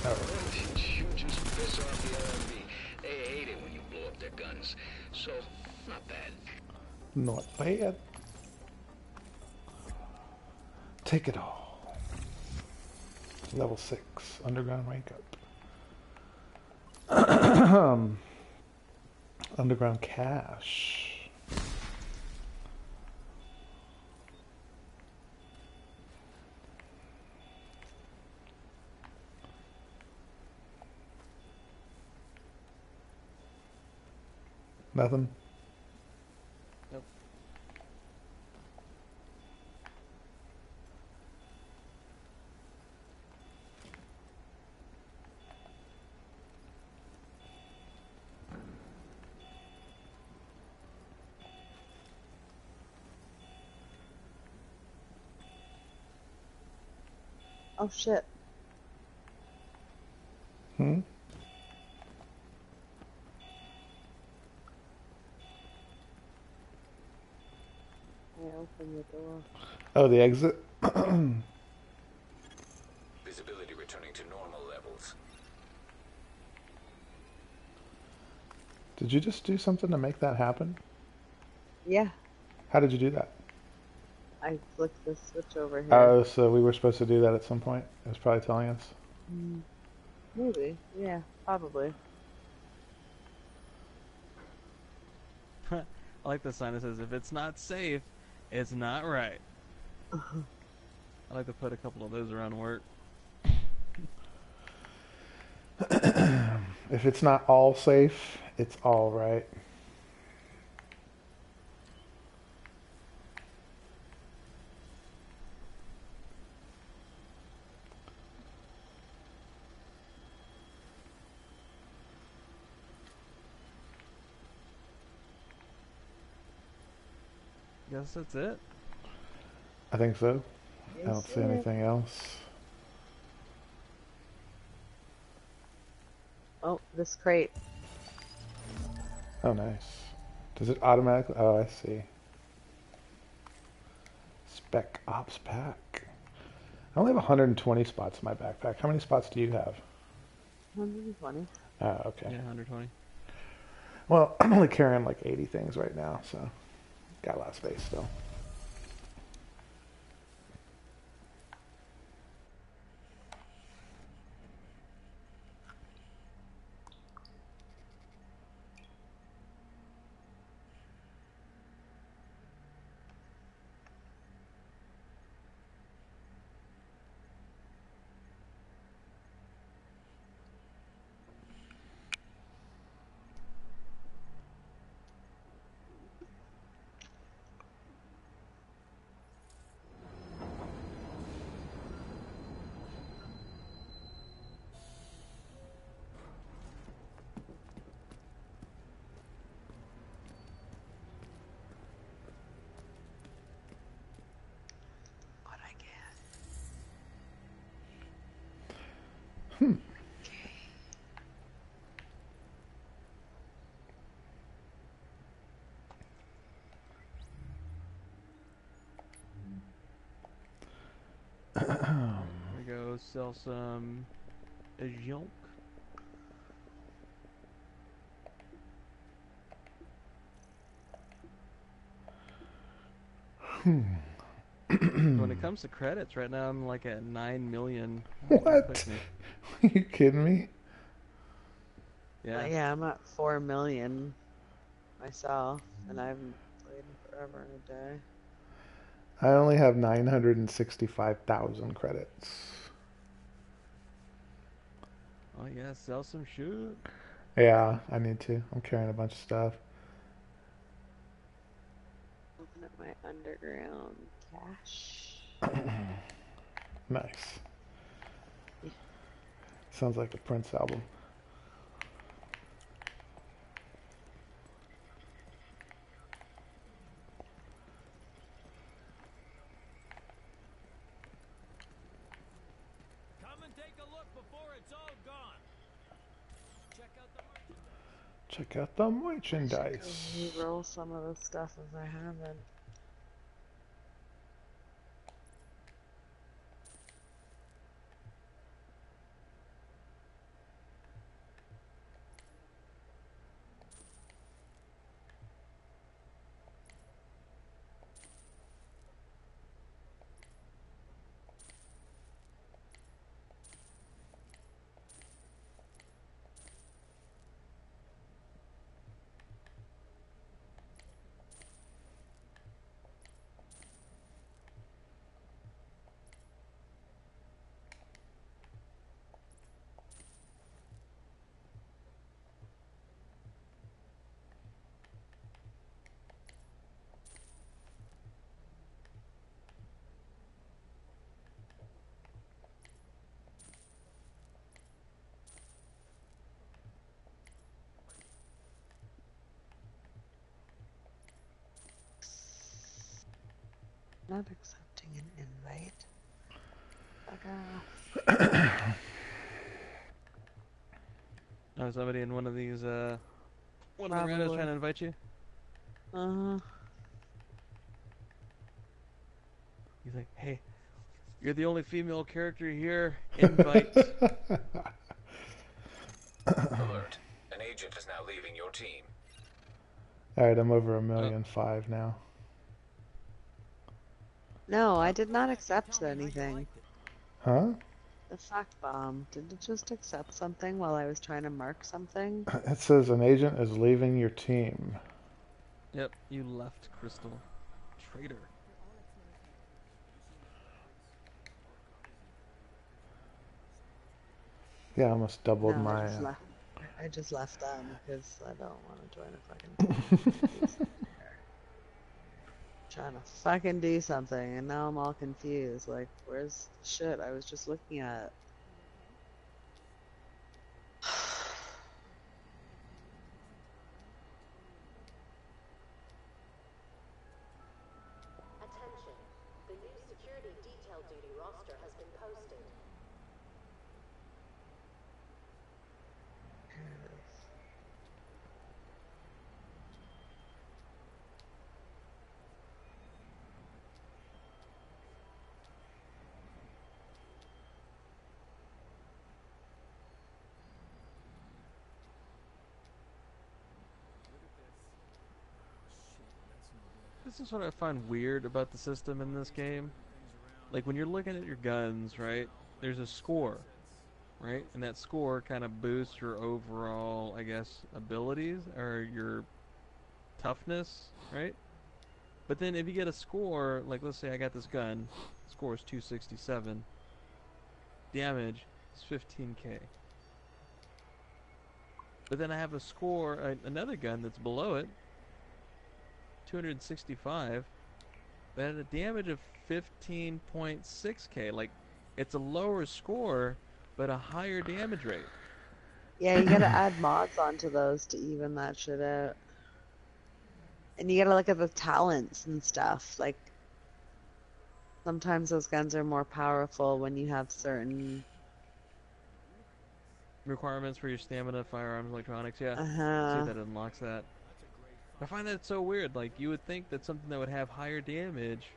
You just piss off the LMB. They hate it when you blow up their guns. So, not bad. Not bad. Take it all. Level 6. Underground rank up. Underground cache. Nothing? Nope. Oh shit. Hmm? I opened the door. Oh, the exit? Visibility returning to normal levels. Did you just do something to make that happen? Yeah, How did you do that? I flicked the switch over here. Oh, so we were supposed to do that at some point? It was probably telling us. Maybe. Yeah, probably. I like the sign that says, if it's not safe, it's not right. I like to put a couple of those around work. If it's not all safe, it's all right. Guess that's it. I think so. Yes, I don't see sir. anything else. Oh, this crate. Oh, nice. Does it automatically? Oh, I see. Spec Ops pack. I only have 120 spots in my backpack. How many spots do you have? 120. Oh, okay. Yeah, 120. Well, I'm only carrying like 80 things right now, so got a lot of space still. What I get? Hmm. There we go. Sell some junk. When it comes to credits, right now I'm like at 9 million. What? Are you kidding me? Yeah. Yeah, I'm at 4 million myself, and I haven't played in forever in a day. I only have 965,000 credits. Oh yeah, sell some shoot. Yeah, I need to. I'm carrying a bunch of stuff. Open up my underground cache. Nice. Sounds like a Prince album. Come and take a look before it's all gone. Check out the merchandise. Check out the merchandise. Re-roll some of the stuff if I haven't. Not accepting an invite. Fuck off. Oh, somebody in one of these, one of the randos Probably. trying to invite you? Uh-huh. He's like, hey, you're the only female character here. Invite. Alert. An agent is now leaving your team. Alright, I'm over 1,000,005 now. No, I did not accept anything. Huh? The fuck bomb. Did it just accept something while I was trying to mark something? It says an agent is leaving your team. Yep, you left, Crystal. Traitor. Yeah, I almost doubled No, my... I just left them because I don't want to join a fucking trying to fucking do something, and now I'm all confused. Like, where's the shit I was just looking at? Attention. The new security detail duty roster has been posted. This is what I find weird about the system in this game. Like, when you're looking at your guns, right, there's a score, right? And that score kind of boosts your overall, I guess, abilities, or your toughness, right? But then if you get a score, like, let's say I got this gun, score is 267, damage is 15k. But then I have a score, another gun that's below it, 265, but at a damage of 15.6k. Like, it's a lower score, but a higher damage rate. Yeah, you gotta add mods onto those to even that shit out. And you gotta look at the talents and stuff. Like, sometimes those guns are more powerful when you have certain Requirements for your stamina, firearms, electronics, yeah. Uh-huh. See, that unlocks that. I find that so weird. Like, you would think that something that would have higher damage,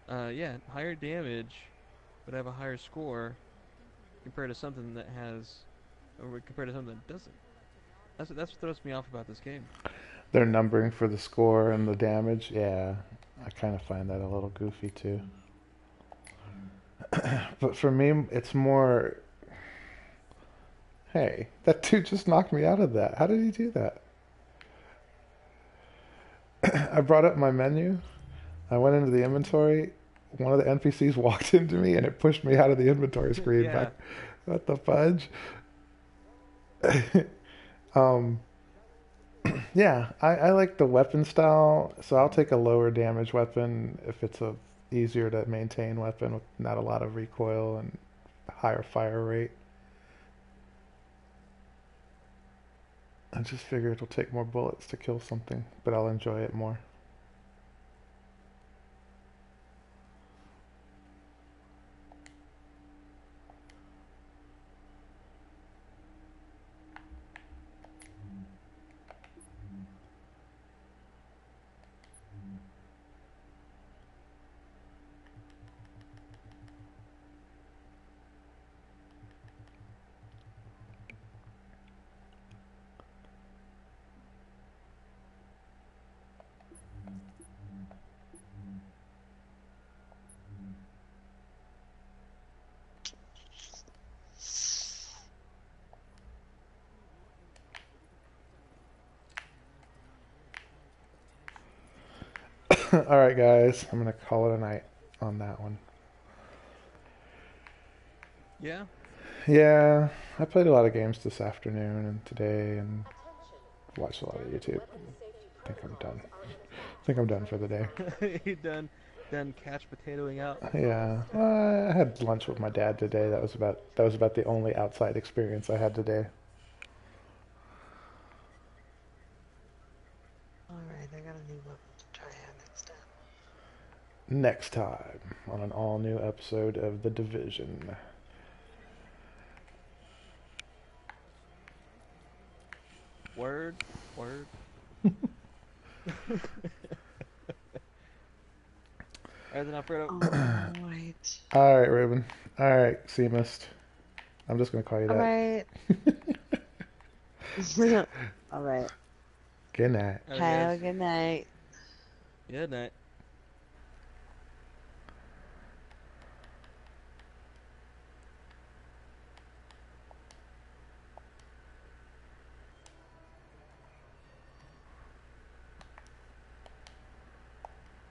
higher damage would have a higher score compared to something that has, or compared to something that doesn't. That's what throws me off about this game. They're numbering for the score and the damage. Yeah, I kind of find that a little goofy too. But for me, it's more... Hey, that dude just knocked me out of that. How did he do that? I brought up my menu. I went into the inventory. One of the NPCs walked into me and it pushed me out of the inventory screen. Yeah. Back. What the fudge? Yeah, I like the weapon style, so I'll take a lower damage weapon if it's a easier to maintain weapon with not a lot of recoil and higher fire rate. I just figure it'll take more bullets to kill something, but I'll enjoy it more. Alright guys, I'm going to call it a night on that one. Yeah? Yeah, I played a lot of games this afternoon and today and watched a lot of YouTube. I think I'm done. I think I'm done for the day. You done couch potatoing out? Yeah, I had lunch with my dad today. That was about the only outside experience I had today. Alright, I got a new weapon to try out next time. next time on an all-new episode of The Division. Word. Alright, then Alfredo. Alright. Alright, Ruben. Alright, Seamist. I'm just going to call you that. Alright. Alright. Good night. Have a good night. Good night.